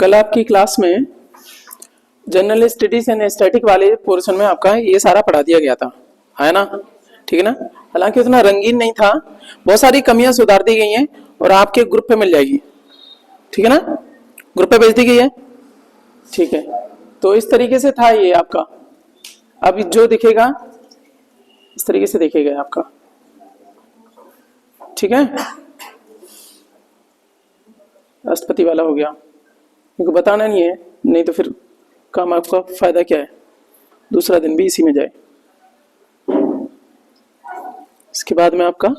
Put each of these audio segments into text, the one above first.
कल आपकी क्लास में जनरल स्टडीज एंड स्टैटिक वाले पोर्शन में आपका ये सारा पढ़ा दिया गया था, है ना? ठीक है ना? हालांकि उतना रंगीन नहीं था, बहुत सारी कमियां सुधार दी गई हैं और आपके ग्रुप पे मिल जाएगी। ठीक है ना? ग्रुप पे भेज दी गई है। ठीक है, तो इस तरीके से था ये आपका। अब जो दिखेगा इस तरीके से दिखेगा आपका। ठीक है, राष्ट्रपति वाला हो गया, क्योंकि बताना नहीं है, नहीं तो फिर काम आपका फायदा क्या है, दूसरा दिन भी इसी में जाए। इसके बाद में आपका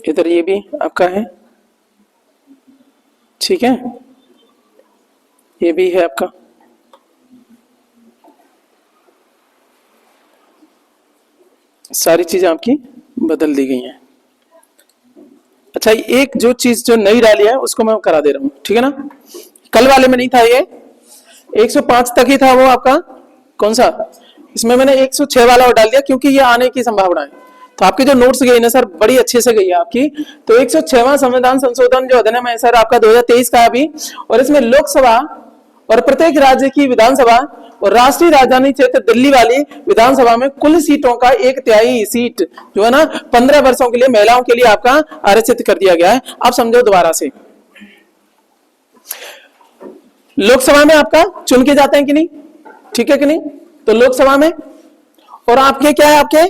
इधर ये भी आपका है। ठीक है, ये भी है आपका। सारी चीजें आपकी बदल दी गई हैं। अच्छा, एक जो चीज जो नई डाली है उसको मैं करा दे रहा हूं। ठीक है ना? कल वाले में नहीं था ये, 105 तक ही था वो आपका। कौन सा? इसमें मैंने 106 वाला डाल दिया क्योंकि ये आने की संभावना है। तो आपके जो नोट्स गई ना सर, बड़ी अच्छे से गई है आपकी। तो 106वां संविधान संशोधन जो अधिनियम है सर आपका 2023 का अभी, और इसमें लोकसभा और प्रत्येक राज्य की विधानसभा और राष्ट्रीय राजधानी क्षेत्र दिल्ली वाली विधानसभा में कुल सीटों का 1/3 सीट जो है ना 15 वर्षों के लिए महिलाओं के लिए आपका आरक्षित कर दिया गया है। अब समझो दोबारा से, लोकसभा में आपका चुन के जाते हैं कि नहीं? ठीक है कि नहीं? तो लोकसभा में, और आपके क्या है, आपके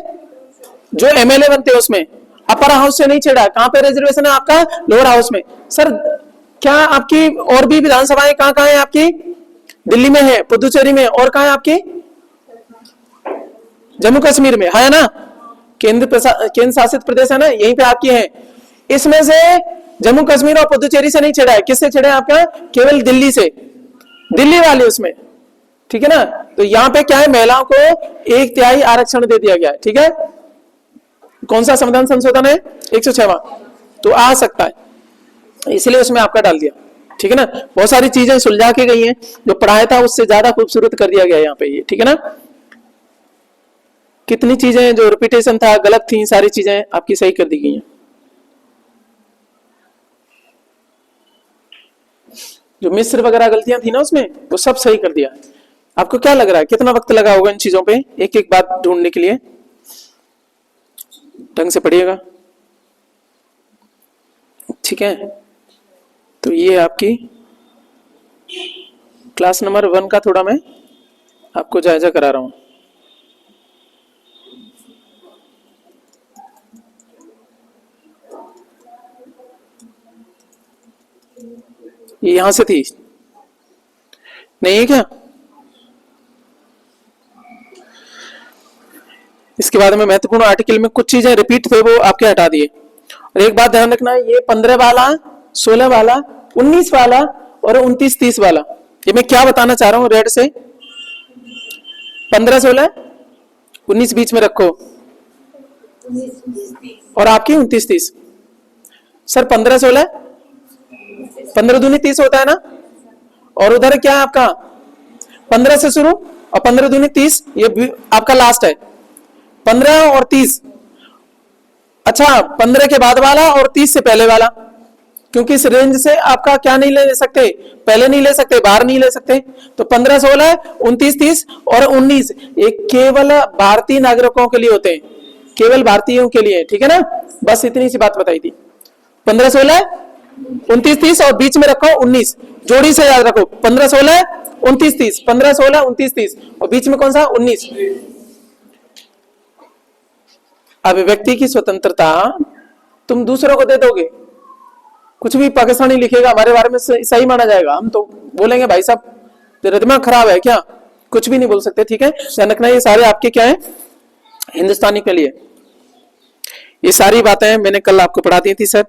जो एमएलए बनते हैं उसमें अपर हाउस से नहीं छेड़ा। कहां पे रिजर्वेशन है आपका? लोअर हाउस में। सर क्या आपकी और भी विधानसभाएं कहां कहां है आपकी? दिल्ली में है, पुदुचेरी में, और कहां है आपकी? जम्मू कश्मीर में है ना? केंद्र शासित प्रदेश है ना, यहीं पे आपकी है। इसमें से जम्मू कश्मीर और पुदुचेरी से नहीं छेड़ा है, किससे छेड़ा है आपका? केवल दिल्ली से, दिल्ली वाले उसमें। ठीक है ना? तो यहां पे क्या है, महिलाओं को 1/3 आरक्षण दे दिया गया है। ठीक है, कौन सा संविधान संशोधन है? 106वां। तो आ सकता है, इसलिए उसमें आपका डाल दिया। ठीक है ना? बहुत सारी चीजें सुलझा के गई हैं, जो पढ़ाया था उससे ज्यादा खूबसूरत कर दिया गया यहाँ पे ये। ठीक है ना? कितनी चीजें जो रिपीटेशन था, गलत थी, सारी चीजें आपकी सही कर दी गई हैं। जो मिस्र वगैरह गलतियां थी ना उसमें, वो सब सही कर दिया। आपको क्या लग रहा है कितना वक्त लगा होगा इन चीजों पे एक एक बात ढूंढने के लिए? ढंग से पढ़िएगा। ठीक है, तो ये आपकी क्लास नंबर 1 का थोड़ा मैं आपको जायजा करा रहा हूं। ये यहां से थी, नहीं है क्या? इसके बाद में महत्वपूर्ण आर्टिकल में कुछ चीजें रिपीट थे, वो आपके हटा दिए। और एक बात ध्यान रखना, ये 15 वाला, 16 वाला, 19 वाला और 29-30 वाला, ये मैं क्या बताना चाह रहा हूं रेड से। 15, 16, 19 बीच में रखो, और आपकी 29-30। सर 15, 16, 15 दूनी 30 होता है ना, और उधर क्या है आपका 15 से शुरू और 15 दूनी 30, ये आपका लास्ट है। 15 और 30, अच्छा 15 के बाद वाला और 30 से पहले वाला, क्योंकि इस रेंज से आपका क्या नहीं ले सकते, पहले नहीं ले सकते, बाहर नहीं ले सकते। तो 15, 16, 29, 30 और 19 ये केवल भारतीय नागरिकों के लिए होते हैं, केवल भारतीयों के लिए। ठीक है ना? बस इतनी सी बात बताई थी। 15, 16, 29, 30 और बीच में रखो 19, जोड़ी से याद रखो। 15, 16, 29, 30, 15, 16, 29, 30 और बीच में कौन सा? 19। अभिव्यक्ति की स्वतंत्रता तुम दूसरों को दे दोगे, कुछ भी पाकिस्तानी लिखेगा हमारे बारे में सही माना जाएगा, हम तो बोलेंगे भाई साहब तेरा दिमाग खराब है क्या? कुछ भी नहीं बोल सकते। ठीक है, ध्यान रखना, ये सारे आपके क्या है, हिंदुस्तानी के लिए। ये सारी बातें मैंने कल आपको पढ़ा दी थी सर।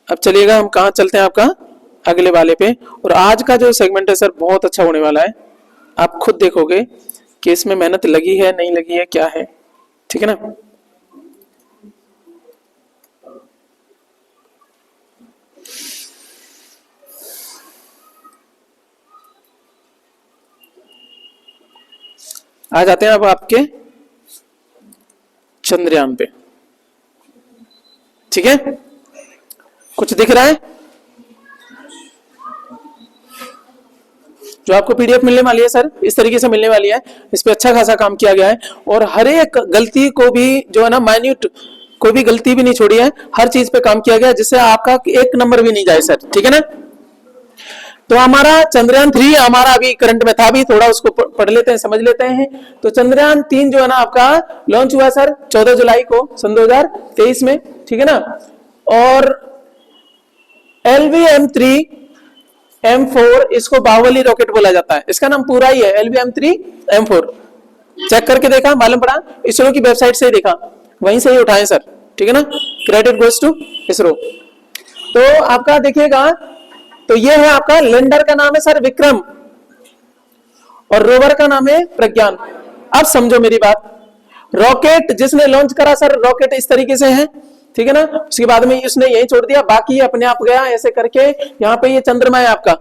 अब चलिएगा हम कहाँ चलते हैं, आपका अगले वाले पे। और आज का जो सेगमेंट है सर बहुत अच्छा होने वाला है, आप खुद देखोगे कि इसमें मेहनत लगी है नहीं लगी है, क्या है। ठीक है ना? आ जाते हैं अब आपके चंद्रयान पे। ठीक है, कुछ दिख रहा है? जो आपको पीडीएफ मिलने वाली है सर, इस तरीके से मिलने वाली है। इस पे अच्छा खासा काम किया गया है और हर एक गलती को भी जो है ना, माइन्यूट कोई भी गलती भी नहीं छोड़ी है, हर चीज पे काम किया गया जिससे आपका एक नंबर भी नहीं जाए सर। ठीक है ना? तो हमारा चंद्रयान 3 हमारा अभी करंट में था, भी थोड़ा उसको पढ़ लेते हैं, समझ लेते हैं। तो चंद्रयान 3 जो है ना आपका लॉन्च हुआ सर 14 जुलाई को सन 2023 में। ठीक है ना? और LVM-3 M4 इसको बाहुबली रॉकेट बोला जाता है, इसका नाम पूरा ही है LVM-3 M4। चेक करके देखा, मालूम पड़ा, इसरो की वेबसाइट से ही देखा, वहीं से ही उठाए सर। ठीक है ना? Credit goes to ISRO. तो आपका देखिएगा, तो ये है आपका लैंडर का नाम है सर विक्रम और रोवर का नाम है प्रज्ञान। अब समझो मेरी बात, रॉकेट जिसने लॉन्च करा सर, रॉकेट इस तरीके से है। ठीक है ना? उसके बाद में उसने यही छोड़ दिया, बाकी अपने आप गया ऐसे करके। यहाँ पे ये चंद्रमा है आपका,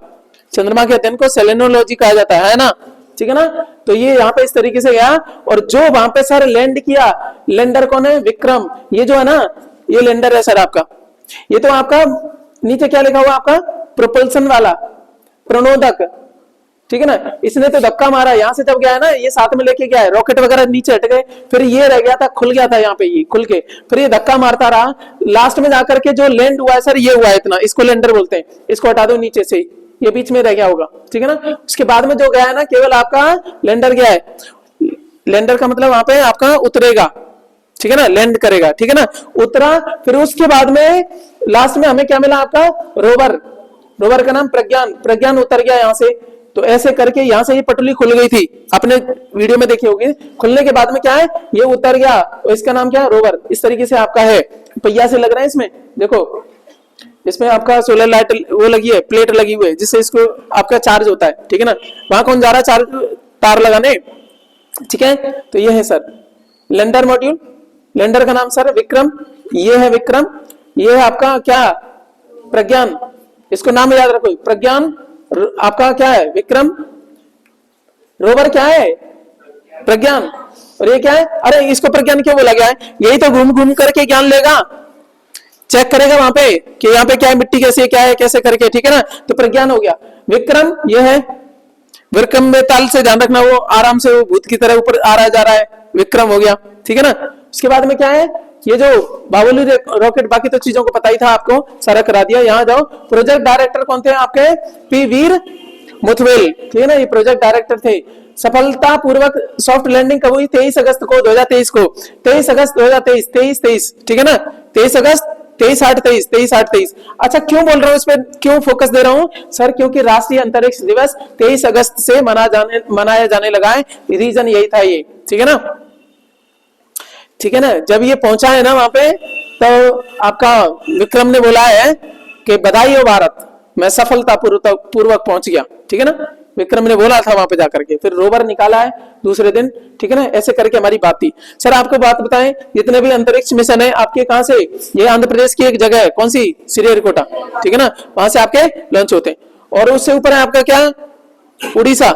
चंद्रमा के अध्ययन को सेलेनोलॉजी कहा जाता है ना? ठीक है ना? तो ये यहाँ पे इस तरीके से गया और जो वहां पे सर लैंड किया, लैंडर कौन है? विक्रम। ये जो है ना, ये लैंडर है सर आपका। ये तो आपका नीचे क्या लिखा हुआ आपका? प्रोपल्सन वाला, प्रणोदक। ठीक है ना? इसने तो धक्का मारा, यहां से जब गया है ना, ये साथ में लेके गया है, रॉकेट वगैरह नीचे हट गए, फिर ये रह गया था, खुल गया था यहाँ पे, ये खुल के फिर ये धक्का मारता रहा। लास्ट में जाकर के जो लैंड हुआ है सर, ये हुआ है इतना, इसको लैंडर बोलते हैं। इसको हटा दो नीचे से, ये बीच में रह गया होगा। ठीक है ना? उसके बाद में जो गया है ना, केवल आपका लैंडर गया है। लैंडर का मतलब वहां पे आपका उतरेगा। ठीक है ना? लैंड करेगा। ठीक है ना? उतरा, फिर उसके बाद में लास्ट में हमें क्या मिला आपका? रोवर। रोवर का नाम प्रज्ञान। प्रज्ञान उतर गया यहाँ से। तो ऐसे करके यहाँ से ये पटुली खुल गई थी, आपने वीडियो में देखी होगी। खुलने के बाद में क्या है? ये उतर गया, तो इसका नाम क्या है? रोवर। इस तरीके से आपका है, पहिया से लग रहा है इसमें, देखो इसमें आपका सोलर लाइट वो लगी है, प्लेट लगी हुई है, जिससे इसको आपका चार्ज होता है। ठीक है ना? वहां कौन जा रहा है चार्ज तार लगाने? ठीक है? तो ये है सर लैंडर मॉड्यूल। लैंडर का नाम सर विक्रम, ये है विक्रम। ये है आपका क्या? प्रज्ञान। इसको नाम याद रखो, प्रज्ञान। आपका क्या है? विक्रम। रोवर क्या है? प्रज्ञान। और ये क्या है? अरे इसको प्रज्ञान क्यों बोला गया है? यही तो घूम घूम करके ज्ञान लेगा, चेक करेगा वहां पे कि यहाँ पे क्या है, मिट्टी कैसी है, क्या है, कैसे करके। ठीक है ना? तो प्रज्ञान हो गया। विक्रम ये है, विक्रम में ताल से ध्यान रखना, वो आराम से वो भूत की तरह ऊपर आ रहा जा रहा है, विक्रम हो गया। ठीक है ना? उसके बाद में क्या है? ये जो बाहुबली रॉकेट, बाकी तो चीजों को पता ही था आपको, सारा करा दिया। यहाँ जाओ, प्रोजेक्ट डायरेक्टर कौन थे आपके? पी वीर मुथवेल। ठीक है ना? ये प्रोजेक्ट डायरेक्टर थे। सफलता पूर्वक सॉफ्ट लैंडिंग कब हुई? 23 अगस्त को 2023 को, 23 अगस्त 2023, 23। ठीक है ना? 23 अगस्त 23/8/23, 23/8/23। अच्छा, क्यों बोल रहा हूँ इस पे, क्यों फोकस दे रहा हूँ सर? क्योंकि राष्ट्रीय अंतरिक्ष दिवस 23 अगस्त से मनाया जाने लगा है। रीजन यही था ये। ठीक है ना? ठीक है ना? जब ये पहुंचा है ना वहां पे, तो आपका विक्रम ने बोला है कि बधाई हो भारत, मैं सफलता पूर्वक पहुंच गया। ठीक है ना? विक्रम ने बोला था वहां पे जाकर के, फिर रोवर निकाला है दूसरे दिन। ठीक है ना? ऐसे करके हमारी बात थी। सर आपको बात बताएं, जितने भी अंतरिक्ष मिशन है आपके, कहां से? ये आंध्र प्रदेश की एक जगह है, कौन सी? श्रीहरिकोटा। ठीक है ना? वहां से आपके लॉन्च होते हैं। और उससे ऊपर है आपका क्या? उड़ीसा।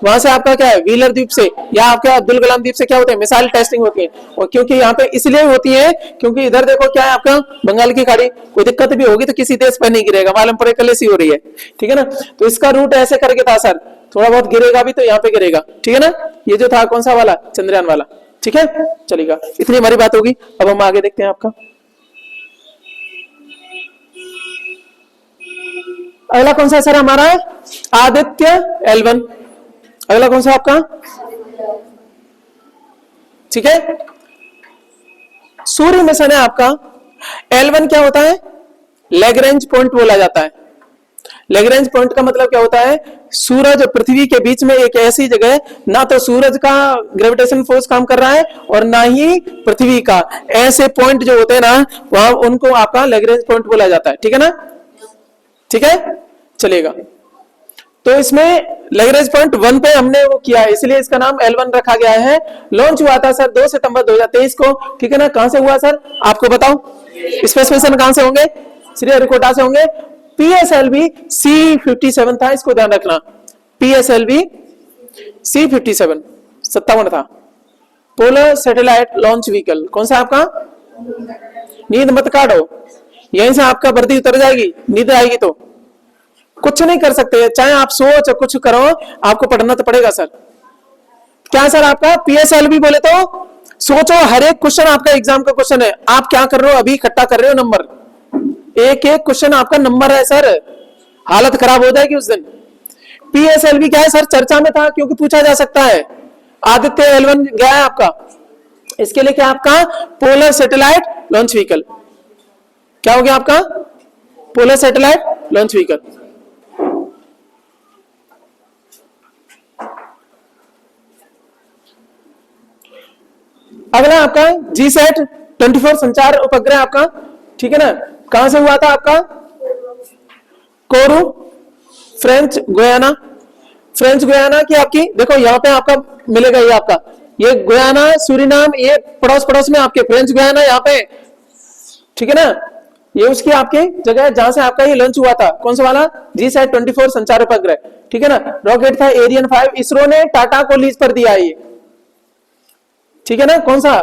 वहां से आपका क्या है? व्हीलर द्वीप से, या आपका अब्दुल कलाम द्वीप से क्या होते हैं? मिसाइल टेस्टिंग होती है। और क्योंकि यहाँ पे इसलिए होती है क्योंकि इधर देखो क्या है आपका? बंगाल की खाड़ी, कोई दिक्कत भी होगी तो किसी देश पर नहीं गिरेगा, मालूम पड़े कल ऐसी हो रही है। ठीक है ना? तो इसका रूट ऐसे करके था सर, थोड़ा बहुत गिरेगा भी तो यहाँ पे गिरेगा। ठीक है ना? ये जो था कौन सा वाला? चंद्रयान वाला। ठीक है, चलेगा, इतनी हमारी बात होगी। अब हम आगे देखते हैं आपका अगला कौन सा सर हमारा है? आदित्य L1। अगला कौन सा आपका? ठीक है, सूर्य मिशन है आपका। L1 क्या होता है? लैग्रेंज पॉइंट बोला जाता है। लैग्रेंज पॉइंट का मतलब क्या होता है? सूरज और पृथ्वी के बीच में एक ऐसी जगह, ना तो सूरज का ग्रेविटेशन फोर्स काम कर रहा है और ना ही पृथ्वी का। ऐसे पॉइंट जो होते हैं ना, वहां उनको आपका लैग्रेंज पॉइंट बोला जाता है। ठीक है ना? ठीक है, चलेगा। तो इसमें लैग्रेंज पॉइंट 1 पे हमने वो किया है, इसलिए इसका नाम L1 रखा गया है। लॉन्च हुआ था सर 2 सितंबर 2023 को। ठीक है ना? कहां से हुआ सर आपको बताओ? स्पेसिफिकेशन कहां से होंगे? श्रीहरिकोटा से होंगे। PSLV C57 था, इसको ध्यान रखना। PSLV C57 57 था। Polar satellite launch vehicle. कौन सा आपका? नींद मत काटो, यहीं से आपका वर्दी उतर जाएगी, नींद आएगी तो कुछ नहीं कर सकते, चाहे आप सोच कुछ करो, आपको पढ़ना तो पड़ेगा सर। क्या सर आपका पीएसएलवी बोले तो सोचो, हर एक क्वेश्चन आपका एग्जाम का क्वेश्चन है। आप क्या कर रहे हो अभी? इकट्ठा कर रहे हो नंबर, एक एक क्वेश्चन आपका नंबर है सर, हालत खराब हो जाएगी उस दिन। पीएसएलवी क्या है सर? चर्चा में था क्योंकि पूछा जा सकता है। आदित्य L1 गया है आपका, इसके लिए क्या आपका? Polar satellite launch vehicle. क्या हो गया आपका? Polar satellite launch vehicle. अगला आपका जीसैट 24 संचार उपग्रह आपका, ठीक है ना? कहां से हुआ था आपका? कोरू, फ्रेंच गुयाना। फ्रेंच गुयाना की आपकी देखो यहां पे आपका मिलेगा, ये आपका ये गुयाना सूरीनाम, ये पड़ोस पड़ोस में आपके फ्रेंच गुयाना यहाँ पे, ठीक है ना? ये उसकी आपकी जगह है जहां से आपका ये लॉन्च हुआ था। कौन सा वाला? जीसैट 24 संचार उपग्रह, ठीक है ना? रॉकेट था एरियन 5, इसरो ने टाटा को लीज पर दिया है ये, ठीक है ना? कौन सा?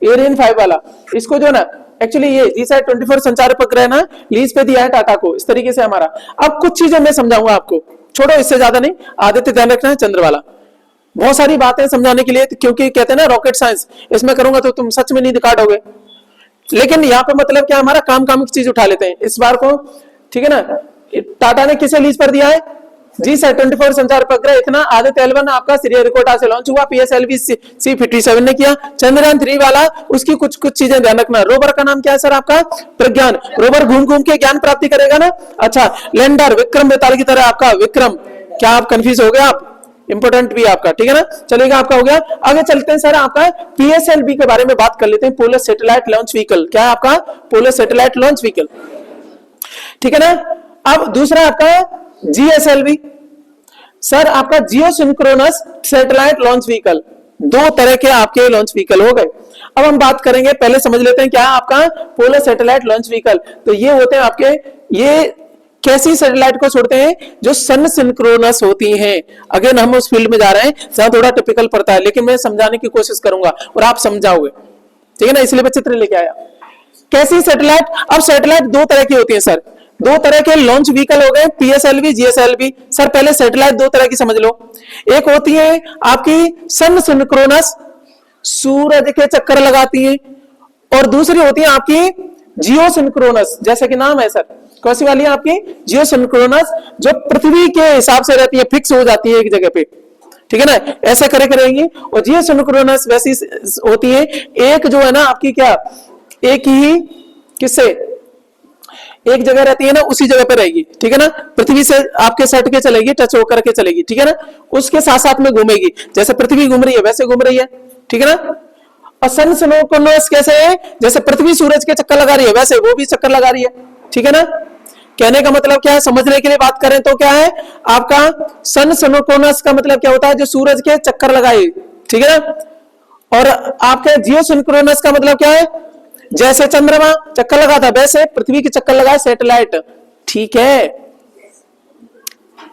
एरियन 5 वाला। इसको जो ना एक्चुअली ये जीसैट 24 संचार उपग्रह ना लीज पे दिया है टाटा को, इस तरीके से हमारा। अब कुछ चीजें मैं समझाऊंगा आपको, छोड़ो इससे ज्यादा नहीं, आदित्य ध्यान रखना है, चंद्र वाला। बहुत सारी बातें समझाने के लिए, क्योंकि कहते हैं ना रॉकेट साइंस, इसमें करूंगा तो तुम सच में नींद काटोगे। लेकिन यहाँ पे मतलब क्या, हमारा काम की चीज उठा लेते हैं इस बार को, ठीक है ना? टाटा ने किसे लीज पर दिया है? जीसैट 24 संचार उपग्रह। इतना आदित्य L1 आपका श्रीहरिकोटा से लॉन्च हुआ, पीएसएलवी C57 ने किया। चंद्रयान 3 वाला, उसकी कुछ चीजें ध्यान रखना। रोवर का नाम क्या है सर आपका? प्रज्ञान। रोवर घूम घूम के ज्ञान प्राप्ति करेगा ना। अच्छा, लैंडर विक्रम बेताल की तरह आपका विक्रम। क्या आप कंफ्यूज हो गए? आप इंपोर्टेंट भी आपका, ठीक है ना? चलेगा, आपका हो गया। आगे चलते हैं सर, आपका पीएसएलवी के बारे में बात कर लेते हैं। Polar satellite launch vehicle. क्या है आपका? पोलर सैटेलाइट लॉन्च व्हीकल, ठीक है ना? अब दूसरा आपका जीएसएलवी सर, आपका जियो सिंक्रोनस सैटेलाइट लॉन्च व्हीकल। दो तरह के आपके लॉन्च व्हीकल हो गए। अब हम बात करेंगे, पहले समझ लेते हैं क्या है आपका पोलर सैटेलाइट लॉन्च व्हीकल। तो ये होते हैं आपके, ये कैसी सैटेलाइट को छोड़ते हैं? जो सन सिंक्रोनस होती हैं। अगेन हम उस फील्ड में जा रहे हैं जहां थोड़ा टिपिकल पड़ता है, लेकिन मैं समझाने की कोशिश करूंगा और आप समझाओगे, ठीक है ना? इसलिए मैं चित्र लेके आया। कैसी सैटेलाइट? अब सैटेलाइट दो तरह की होती है सर, दो तरह के लॉन्च व्हीकल हो गए, पीएसएलवी जीएसएलवी। सर पहले सैटेलाइट दो तरह की समझ लो। एक होती है आपकी सन सिंक्रोनस, सूरज के चक्कर लगाती है, और दूसरी होती है आपकी जियो सिंक्रोनस, जैसे कि नाम है सर। कौन सी वाली है आपकी? जियो सिंक्रोनस, जो पृथ्वी के हिसाब से रहती है, फिक्स हो जाती है एक जगह पे, ठीक है ना? ऐसा करेंगी। और जियो सिंक्रोनस वैसी होती है, एक जो है ना आपकी क्या, एक ही किससे एक जगह रहती है ना, उसी जगह पे रहेगी, ठीक है ना? पृथ्वी से आपके सट के चलेगी, टच होकर के चलेगी, ठीक है ना? उसके साथ साथ में घूमेगी, जैसे पृथ्वी घूम रही है वैसे घूम रही है, ठीक है ना? और सन सिंक्रोनस कैसे है? जैसे पृथ्वी सूरज के चक्कर लगा रही है वैसे वो भी चक्कर लगा रही है, ठीक है ना? कहने का मतलब क्या है, समझने के लिए बात करें तो क्या है आपका सन सिंक्रोनस का मतलब क्या होता है? जो सूरज के चक्कर लगाए, ठीक है ना? और आपके जियो सिंक्रोनस का मतलब क्या है? जैसे चंद्रमा चक्कर लगाता वैसे पृथ्वी की चक्कर लगाए सैटेलाइट, ठीक है?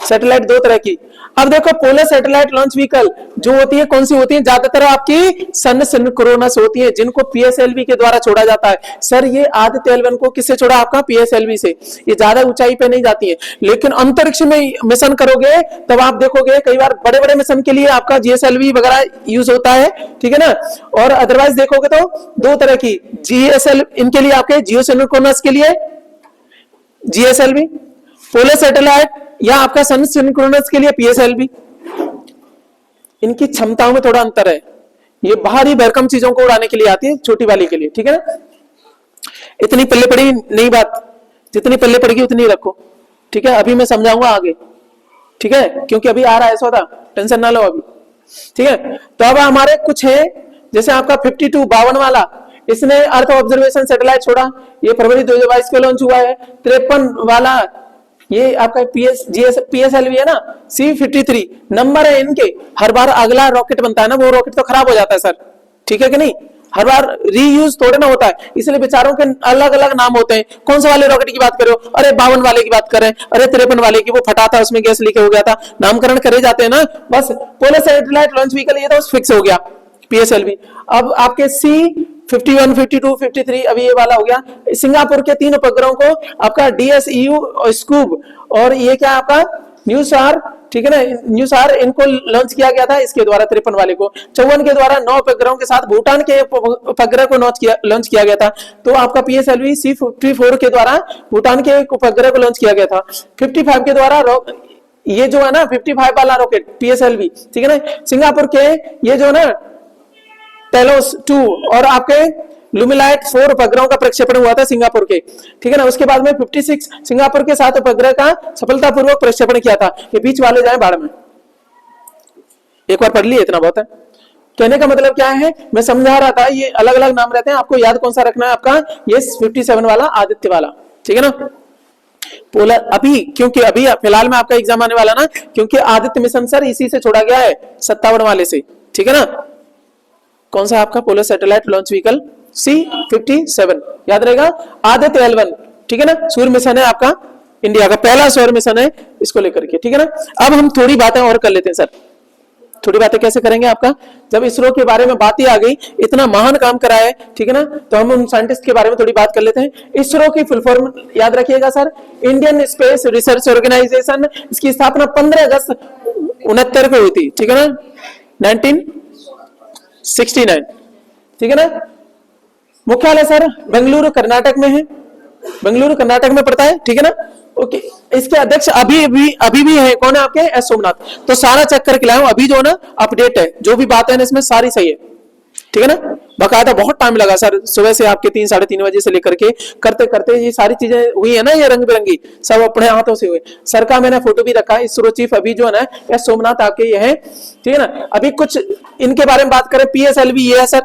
सैटेलाइट दो तरह की। अब देखो पोलर सैटेलाइट लॉन्च व्हीकल जो होती है, कौन सी होती है? ज्यादातर आपकी सन सिंक्रोनस होती है, जिनको पीएसएलवी के द्वारा छोड़ा जाता है। सर ये आदित्य L1 को किससे छोड़ा? आपका पीएसएलवी से। ये ज्यादा ऊंचाई पे नहीं जाती है, लेकिन अंतरिक्ष में मिशन करोगे तब आप देखोगे कई बार बड़े बड़े मिशन के लिए आपका जीएसएलवी वगैरह यूज होता है, ठीक है ना? और अदरवाइज देखोगे तो दो तरह की जीएसएल, इनके लिए आपके जियो सिंक्रोनस के लिए जीएसएलवी, पोलर सैटेलाइट या आपका सन सिंक्रोनस के लिए पीएसएलवी। इनकी क्षमताओं में थोड़ा अंतर है। ये बाहरी भरकम चीजों को उड़ाने के लिए आती है, छोटी वाली के लिए, ठीक है ना? इतनी पल्ले पड़ी नहीं बात, जितनी पल्ले पड़ेगी उतनी रखो, ठीक है? अभी मैं समझाऊंगा आगे, ठीक है? क्योंकि अभी आ रहा है सौदा, टेंशन ना लो अभी, ठीक है? तो अब हमारे कुछ है, जैसे आपका 52 वाला, इसने अर्थ ऑब्जर्वेशन सैटेलाइट छोड़ा, ये फरवरी 2022 को लॉन्च हुआ है। 53 वाला ये आपका पीएसएलवी है ना, C53 नंबर है इनके। हर बार अगला रॉकेट बनता है ना, वो रॉकेट तो खराब हो जाता है सर, ठीक है कि नहीं? हर बार रीयूज थोड़े ना होता है, इसलिए बेचारों के अलग अलग नाम होते हैं। कौन सा वाले रॉकेट की बात करो? अरे 52 वाले की बात करें, अरे 53 वाले की, वो फटा था उसमें गैस लीक हो गया था, नामकरण करे जाते हैं ना बस। पोलर सैटेलाइट लॉन्च व्हीकल ये तो फिक्स हो गया, PSLV। अब आपके C51, 52, 53 अभी ये वाला हो गया। सिंगापुर के 3 उपग्रहों को आपका DSEU और स्कूब और ये क्या आपका न्यूसार, ठीक है ना, न्यूसार, इनको लॉन्च किया गया था इसके द्वारा 53 वाले को। 54 के द्वारा 9 उपग्रहों के साथ भूटान के उपग्रह को लॉन्च किया गया था। तो आपका PSLV C54 के द्वारा भूटान के उपग्रह को लॉन्च किया गया था। 55 के द्वारा ये जो है ना 55 वाला रॉकेट PSLV, ठीक है ना, सिंगापुर के ये जो है ना टेलोस 2 और आपके लुमिलाइट 4 उपग्रहों का प्रक्षेपण हुआ था सिंगापुर के, ठीक है ना। उसके बाद में 56 सिंगापुर के 7 उपग्रह का सफलतापूर्वक प्रक्षेपण किया था। ये बीच वाले जाए बाढ़ में, एक बार पढ़ लिए, इतना बहुत है। कहने का मतलब क्या है, मैं समझा रहा था ये अलग अलग नाम रहते हैं, आपको याद कौन सा रखना है आपका, ये 57 वाला आदित्य वाला, ठीक है ना। पोलर अभी क्योंकि अभी फिलहाल में आपका एग्जाम आने वाला ना, क्योंकि आदित्य मिशन सर इसी से छोड़ा गया है 57 वाले से, ठीक है ना। कौन सा आपका polar satellite launch vehicle C57 याद रहेगा, आदित्य L1, ठीक है ना। सूर्य मिशन है आपका, इंडिया का पहला सौर मिशन है इसको लेकर के, ठीक है ना। अब हम थोड़ी बातें और कर लेते हैं सर। थोड़ी बातें कैसे करेंगे आपका, जब इसरो के बारे में बात ही आ गई, इतना महान काम करा है, ठीक है ना, तो हम उन साइंटिस्ट के बारे में थोड़ी बात कर लेते हैं। इसरो की फुल फॉर्म याद रखिएगा sir, Indian space research organisation. इसकी स्थापना 15 अगस्त 69 को हुई थी, ठीक है ना, 1969, ठीक है ना। मुख्यालय सर बेंगलुरु कर्नाटक में है, बेंगलुरु कर्नाटक में पड़ता है, ठीक है ना। ओके, इसके अध्यक्ष अभी भी है, कौन है आपके, एस सोमनाथ। तो सारा चेक करके लाया हूं, अभी जो ना अपडेट है, जो भी बात है ना इसमें सारी सही है, ठीक है ना। बकायदा बहुत टाइम लगा सर, सुबह से आपके 3 साढ़े 3 बजे से लेकर के करते करते ये सारी चीजें हुई है ना, ये रंग बिरंगी सब अपने हाथों से हुए। सर का मैंने फोटो भी रखा है, इसरो चीफ अभी जो है ना एस सोमनाथ आपके ये है, ठीक है ना। अभी कुछ इनके बारे में बात करें, PSLV ये है सर,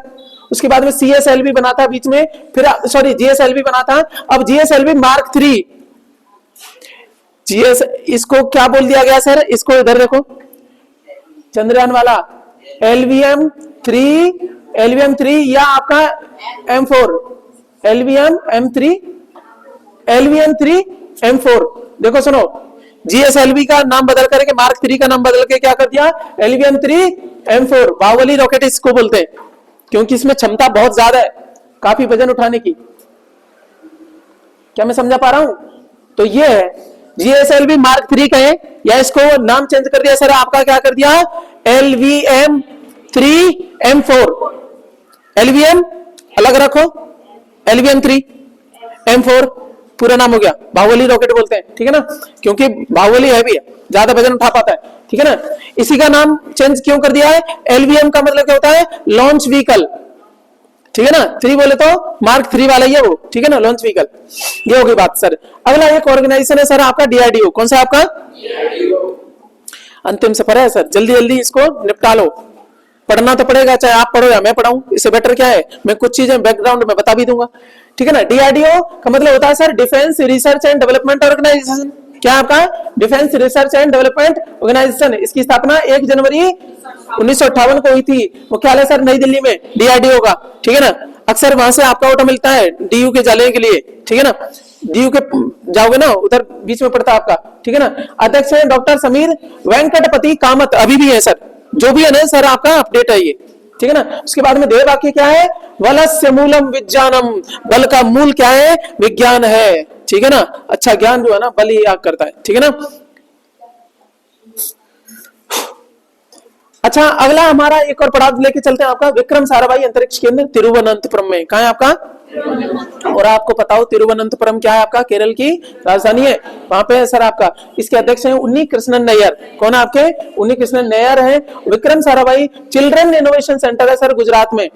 उसके बाद में CSLV बना था बीच में, फिर सॉरी GSLV बना था, अब GSLV Mark 3 GS, इसको क्या बोल दिया गया सर, इसको इधर देखो, चंद्रयान वाला LVM 3 या आपका M4 LVM 3 M4। देखो सुनो, GSLV का नाम बदल करके Mark 3 का नाम बदल के क्या कर दिया, LVM 3 M4। बाहुबली रॉकेट इसको बोलते हैं, क्योंकि इसमें क्षमता बहुत ज्यादा है, काफी वजन उठाने की। क्या मैं समझा पा रहा हूं, तो ये है GSLV Mark 3 का है, या इसको नाम चेंज कर दिया सर आपका, क्या कर दिया, LVM 3 M4। LVM अलग रखो, LVM 3 M4 पूरा नाम हो गया, बाहुबली रॉकेट बोलते हैं, ठीक है ना, क्योंकि बाहुबली है भी है, ज्यादा वजन उठा पाता है, ठीक है ना। इसी का नाम चेंज क्यों कर दिया है, LVM का मतलब क्या होता है, लॉन्च व्हीकल, ठीक है ना। 3 बोले तो Mark 3 वाला ही है वो, ठीक है ना, लॉन्च व्हीकल। ये हो गई बात सर। अगला एक ऑर्गेनाइजेशन है सर आपका DRDO, कौन सा आपका, अंतिम सफर है सर, जल्दी जल्दी इसको निपटा लो। पढ़ना तो पड़ेगा, चाहे आप पढ़ो या मैं पढ़ाऊं, इससे बेटर क्या है, मैं कुछ चीजें बैकग्राउंड में बता भी दूंगा, ठीक है ना। DRDO का मतलब होता है sir defence research and development organisation. क्या आपका, defence research and development organisation. इसकी स्थापना 1 जनवरी 1958 को हुई थी। मुख्यालय सर नई दिल्ली में DRDO का, ठीक है ना। अक्सर वहां से आपका ऑटो मिलता है DU के जाने के लिए, ठीक है ना, DU के जाओगे ना उधर बीच में पड़ता है आपका, ठीक है ना। अध्यक्ष है डॉक्टर समीर वेंकटपति कामत, अभी भी है सर, जो भी है ना सर आपका अपडेट है ये, ठीक है ना। उसके बाद में ध्येय वाक्य क्या है, वलस्य मूलम विज्ञानम, बल का मूल क्या है, विज्ञान है, ठीक है ना। अच्छा ज्ञान जो है ना बल ही याद करता है, ठीक है ना। अच्छा अगला हमारा एक और पड़ाव लेके चलते हैं आपका, विक्रम साराभाई अंतरिक्ष केंद्र तिरुवनंतपुरम में। कहाँ है आपका, और आपको पता हो तिरुवनंतपुरम क्या है आपका, केरल की राजधानी है, वहां पे है सर आपका। इसके अध्यक्ष हैं उन्नी कृष्णन नैयर। कौन है आपके, उन्नी कृष्णन नैयर है। Vikram Sarabhai children innovation centre है सर गुजरात में,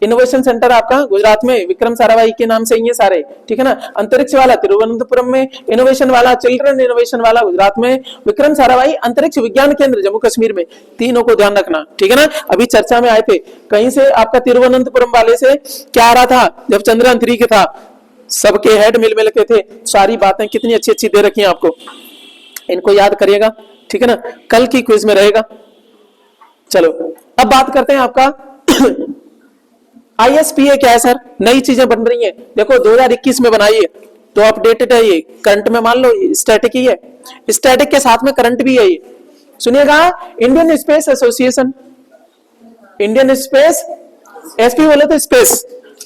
इनोवेशन सेंटर आपका गुजरात में, विक्रम साराभाई के नाम से ही है सारे, ठीक है ना। अंतरिक्ष वाला तिरुवनंतपुरम में, इनोवेशन वाला चिल्ड्रन इनोवेशन वाला गुजरात में, विक्रम साराभाई अंतरिक्ष विज्ञान केंद्र जम्मू कश्मीर में। तीनों को ध्यान रखना, ठीक है ना। अभी चर्चा में आए थे कहीं से आपका तिरुवनंतपुरम वाले से क्या आ रहा था, जब चंद्रयान 3 के था, सबके हेड मिल के थे। सारी बातें कितनी अच्छी अच्छी दे रखी है आपको, इनको याद करिएगा, ठीक है ना, कल की क्विज में रहेगा। चलो अब बात करते हैं आपका ISPA क्या है सर, नई चीजें बन रही हैं, देखो 2021 में बनाई है, तो अपडेटेड है ये, करंट में मान लो स्टैटिक ही है, स्टैटिक के साथ में करंट भी है ये। सुनिएगा, Indian space association, Indian space, SP बोले तो स्पेस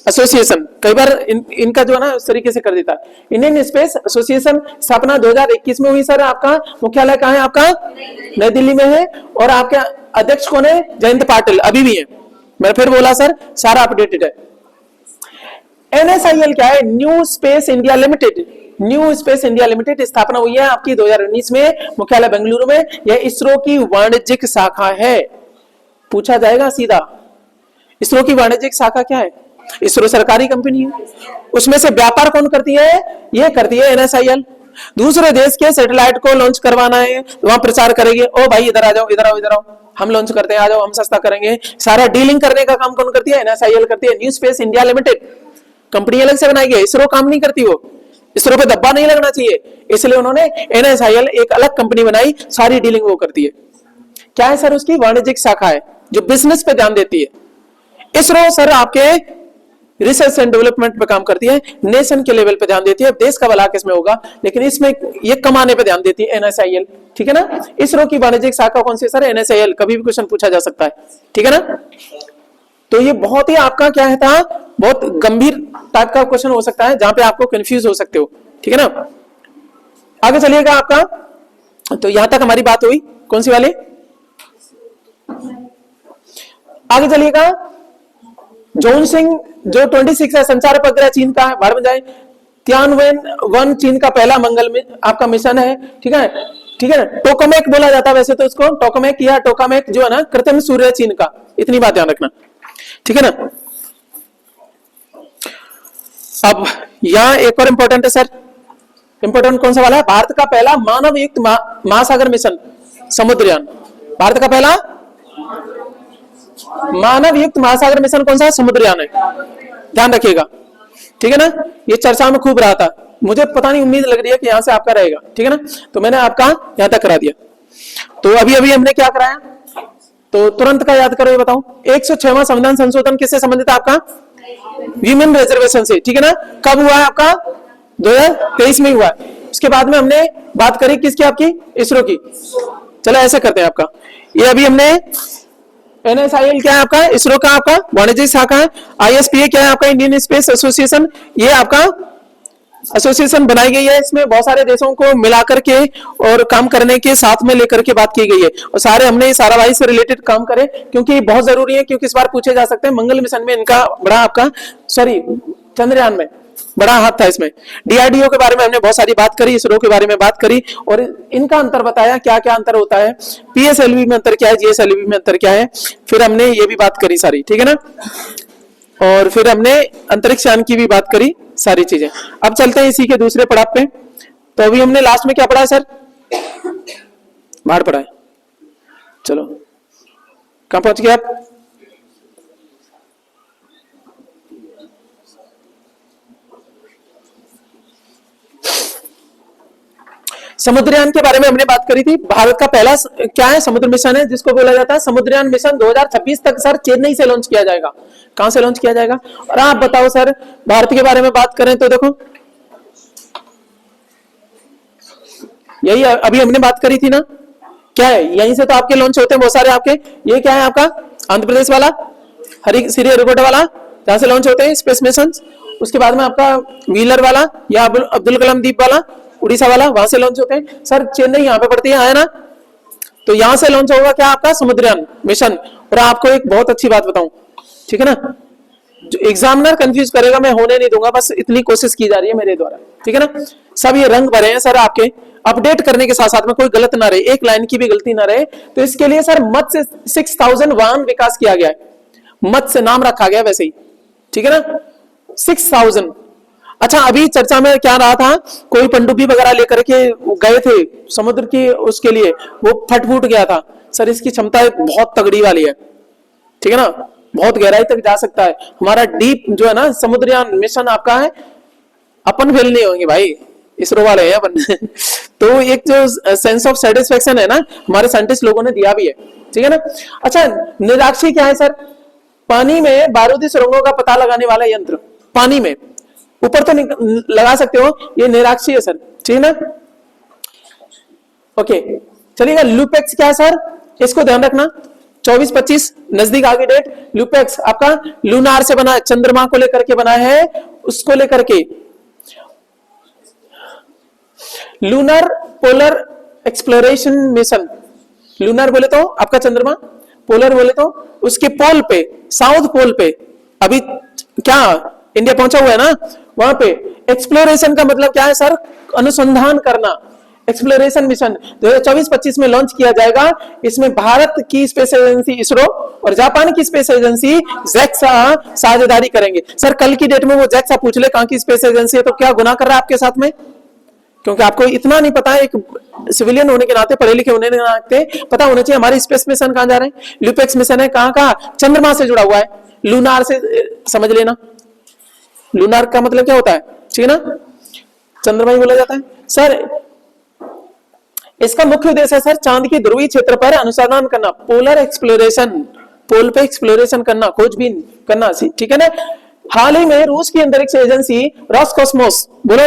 एसोसिएशन, कई बार इनका जो है ना इस तरीके से कर देता है। इंडियन स्पेस एसोसिएशन स्थापना 2021 में हुई सर। आपका मुख्यालय कहाँ है? आपका नई दिल्ली में है। और आपके अध्यक्ष कौन है? जयंत पाटिल, अभी भी है। मैं फिर बोला सर, सारा अपडेटेड है। एनएसआईएल क्या है? New space India limited. New space India limited स्थापना हुई है आपकी 2019 में, मुख्यालय बेंगलुरु में। यह इसरो की वाणिज्यिक शाखा है। पूछा जाएगा सीधा, इसरो की वाणिज्यिक शाखा क्या है? इसरो सरकारी कंपनी है, उसमें से व्यापार कौन करती है? ये करती है एनएसआईएल। दूसरे देश के सैटेलाइट को लॉन्च करवाना है, वहां प्रचार करेगी, ओ भाई इधर आ जाओ, इधर आओ, इधर आओ, हम लॉन्च करते हैं, आ जाओ, हम सस्ता करेंगे। सारा डीलिंग करने का काम कौन करती है? एनएसआईएल करती है। New space India limited company अलग से बनाई गई, इसरो काम नहीं करती। वो इसरो पे दब्बा नहीं लगना चाहिए, इसलिए उन्होंने एनएसआईएल एक अलग कंपनी बनाई, सारी डीलिंग वो करती है। क्या है सर? उसकी वाणिज्यिक शाखा है जो बिजनेस पे ध्यान देती है। इसरो सर आपके रिसर्च एंड डेवलपमेंट पे काम करती है, नेशन के लेवल पे ध्यान देती है। देश का भला किसमें होगा, लेकिन इसमें ये कमाने पे ध्यान देती है एनएसआईएल। ठीक है ना? इसरो की वाणिज्यिक शाखा कौन सी सर? एनएसआईएल। कभी भी क्वेश्चन पूछा जा सकता है। ठीक है ना? तो ये बहुत ही आपका क्या है था, बहुत गंभीर टाइप का क्वेश्चन हो सकता है, जहां पे आपको कंफ्यूज हो सकते हो। ठीक है ना? आगे चलिएगा आपका, तो यहां तक हमारी बात हुई। कौन सी वाली? आगे चलिएगा। जोनसिंग जो 26 है, संचार उपग्रह चीन का है, भारत में जाए। तियानवेन-1 चीन का पहला मंगल में आपका मिशन है। ठीक है? ठीक है ना? टोकामेक बोला जाता है वैसे तो इसको, टोकामेक या टोकामेक जो है ना, कृत्रिम सूर्य चीन का। इतनी बात ध्यान रखना। ठीक है ना? अब यहां एक और इंपॉर्टेंट है सर। इंपॉर्टेंट कौन सा वाला है? भारत का पहला मानव युक्त महासागर मिशन समुद्रयान। भारत का पहला मानव युक्त महासागर मिशन कौन सा? समुद्रयान है। ध्यान रखिएगा। ठीक है ना? ये चर्चा में खूब रहा था, मुझे पता नहीं, उम्मीद लग रही है कि यहां से आपका रहेगा। ठीक है ना? तो मैंने आपका यहां तक करा दिया। तो अभी अभी हमने क्या कराया, तो तुरंत का याद करो, ये बताओ। 106वां संविधान संशोधन किससे संबंधित है? आपका वीमेन रिजर्वेशन से। ठीक है ना? कब हुआ है? आपका 2023 में हुआ है। उसके बाद में हमने बात करी किसकी? आपकी इसरो की। चलो ऐसे करते हैं आपका, ये अभी हमने एनएसआईएल क्या है आपका? इसरो का आपका वाणिज्यिक शाखा है। आईएसपीए क्या है आपका? Indian space association. ये आपका एसोसिएशन बनाई गई है, इसमें बहुत सारे देशों को मिलाकर के और काम करने के साथ में लेकर के बात की गई है। और सारे हमने सारावाई से रिलेटेड काम करे, क्योंकि बहुत जरूरी है, क्योंकि इस बार पूछे जा सकते हैं। मंगल मिशन में इनका बड़ा आपका, सॉरी चंद्रयान में बड़ा हाथ था। इसमें डीआरडीओ के बारे में हमने बहुत सारी बात करी, इसरो के बारे में बात करी, और इनका अंतर बताया, क्या क्या अंतर होता है, पीएसएलवी में अंतर क्या है, जीएसएलवी में अंतर क्या है। फिर हमने ये भी बात करी सारी। ठीक है ना? और फिर हमने अंतरिक्ष यान की भी बात करी, सारी चीजें। अब चलते हैं इसी के दूसरे पड़ाव पे। तो अभी हमने लास्ट में क्या पढ़ा है सर? बाहर पढ़ा है। चलो कहां पहुंच गए आप? समुद्रयान के बारे में हमने बात करी थी। भारत का पहला क्या है? समुद्र मिशन है, जिसको बोला जाता है समुद्रयान मिशन। 2026 तक सर चेन्नई से लॉन्च किया जाएगा। कहां से लॉन्च किया जाएगा? और आप बताओ सर, भारत के बारे में बात करें तो देखो, यही अभी हमने बात करी थी ना, क्या है? यहीं से तो आपके लॉन्च होते हैं बहुत सारे आपके। ये क्या है आपका? आंध्र प्रदेश वाला श्रीहरिकोटा वाला, जहां से लॉन्च होते हैं स्पेस मिशन। उसके बाद में आपका व्हीलर वाला या अब्दुल कलाम द्वीप वाला, उड़ीसा वाला, वहां से लॉन्च होते हैं। सर चेन्नई यहाँ पे पड़ती है ना, तो यहां से लॉन्च होगा क्या? आपका समुद्रयान मिशन। और आपको एक बहुत अच्छी बात बताऊं, ठीक है ना, जो एग्जामिनर कंफ्यूज करेगा मैं होने नहीं दूंगा, बस इतनी कोशिश की जा रही है मेरे द्वारा। ठीक है ना? सब ये रंग भरे हैं सर आपके, अपडेट करने के साथ साथ में कोई गलत ना रहे, एक लाइन की भी गलती ना रहे। तो इसके लिए सर मत्स्य 6000 वाहन विकास किया गया है। मत्स्य नाम रखा गया वैसे ही। ठीक है ना? 6000। अच्छा, अभी चर्चा में क्या रहा था, कोई पनडुब्बी वगैरह लेकर के गए थे समुद्र की, उसके लिए वो फट फूट गया था। सर इसकी क्षमता बहुत तगड़ी वाली है। ठीक है ना? बहुत गहराई तक जा सकता है। हमारा डीप जो है ना समुद्रयान मिशन आपका है, अपन फेल नहीं होंगे भाई, इसरो वाले हैं अपन। तो एक जो सेंस ऑफ सेटिस्फेक्शन है ना, हमारे साइंटिस्ट लोगों ने दिया भी है। ठीक है ना? अच्छा, निराक्षी क्या है सर? पानी में बारूदी सुरंगों का पता लगाने वाला यंत्र। पानी में, ऊपर तो लगा सकते हो, ये निराक्षी है सर। ठीक है ना? ओके, चलिएगा। लुपेक्स क्या है सर? इसको ध्यान रखना। 24-25 नजदीक आगे डेट। ल्यूपेक्स आपका लूनार से बना है, चंद्रमा को लेकर के बना है, उसको लेकर के lunar polar exploration mission. Lunar बोले तो आपका चंद्रमा, पोलर बोले तो उसके पोल पे, साउथ पोल पे अभी क्या इंडिया पहुंचा हुआ है ना, वहां पे एक्सप्लोरेशन का मतलब क्या है सर, अनुसंधान करना। एक्सप्लोरेशन मिशन 2024-25 में लॉन्च किया जाएगा। इसमें भारत की स्पेस एजेंसी इसरो और जापान की स्पेस एजेंसी जैक्सा साझेदारी करेंगे। सर कल की डेट में वो जैक्सा पूछ ले कहां की स्पेस एजेंसी है तो क्या गुनाह कर रहा है आपके साथ में? क्योंकि आपको इतना नहीं पता है, एक सिविलियन होने के नाते, पढ़े लिखे होने के नाते पता होना चाहिए हमारी स्पेस मिशन कहां जा रहे हैं। ल्यूपेक्स मिशन है कहां का, चंद्रमा से जुड़ा हुआ है। लूनार से समझ लेना, लूनार का मतलब क्या होता है, ठीक है ना, चंद्रमा ही बोला जाता है। सर इसका मुख्य उद्देश्य है सर चांद की ध्रुवीय क्षेत्र पर अनुसंधान करना, पोलर एक्सप्लोरेशन, पोल पे एक्सप्लोरेशन करना, खोजबीन करना, ठीक है ना। हाल ही में रूस की अंतरिक्ष एजेंसी रॉसकॉस्मोस, बोलो,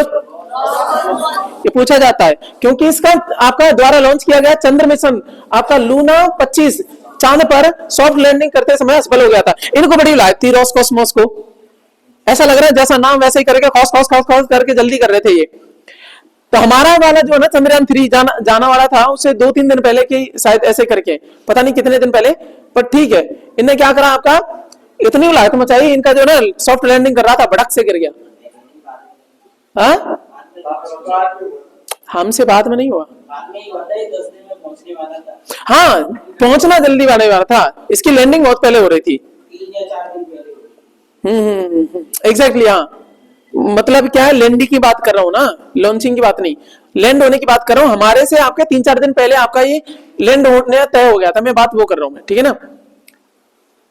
ये पूछा जाता है क्योंकि इसका आपका द्वारा लॉन्च किया गया चंद्र मिशन आपका लूना 25 चांद पर सॉफ्ट लैंडिंग करते समय असफल हो गया था। इनको बड़ी लायक थी रॉसकॉस्मोस को, ऐसा लग रहा है जैसा नाम वैसे ही करके खौस खौस खौस खौस करके जल्दी कर रहे थे ये। तो हमारा वाला जो है ना चंद्रयान 3 जाना वाला था, उससे 2-3 दिन पहले की शायद ऐसे करके, पता नहीं कितने दिन पहले, पर ठीक है इनने क्या करा आपका, इतनी लायक मचाई, इनका जो ना सॉफ्ट लैंडिंग कर रहा था बड़क से गिर गया। हाँ हमसे बाद में नहीं हुआ, हाँ पहुंचना जल्दी वाला था, इसकी लैंडिंग बहुत पहले हो रही थी। एग्जैक्टली हाँ, मतलब क्या है, लैंडिंग की बात कर रहा हूं ना, लॉन्चिंग की बात नहीं, लैंड होने की बात कर रहा हूं। हमारे से आपके 3-4 दिन पहले आपका ये लैंड होने तय हो गया था, मैं बात वो कर रहा हूं, ठीक है ना।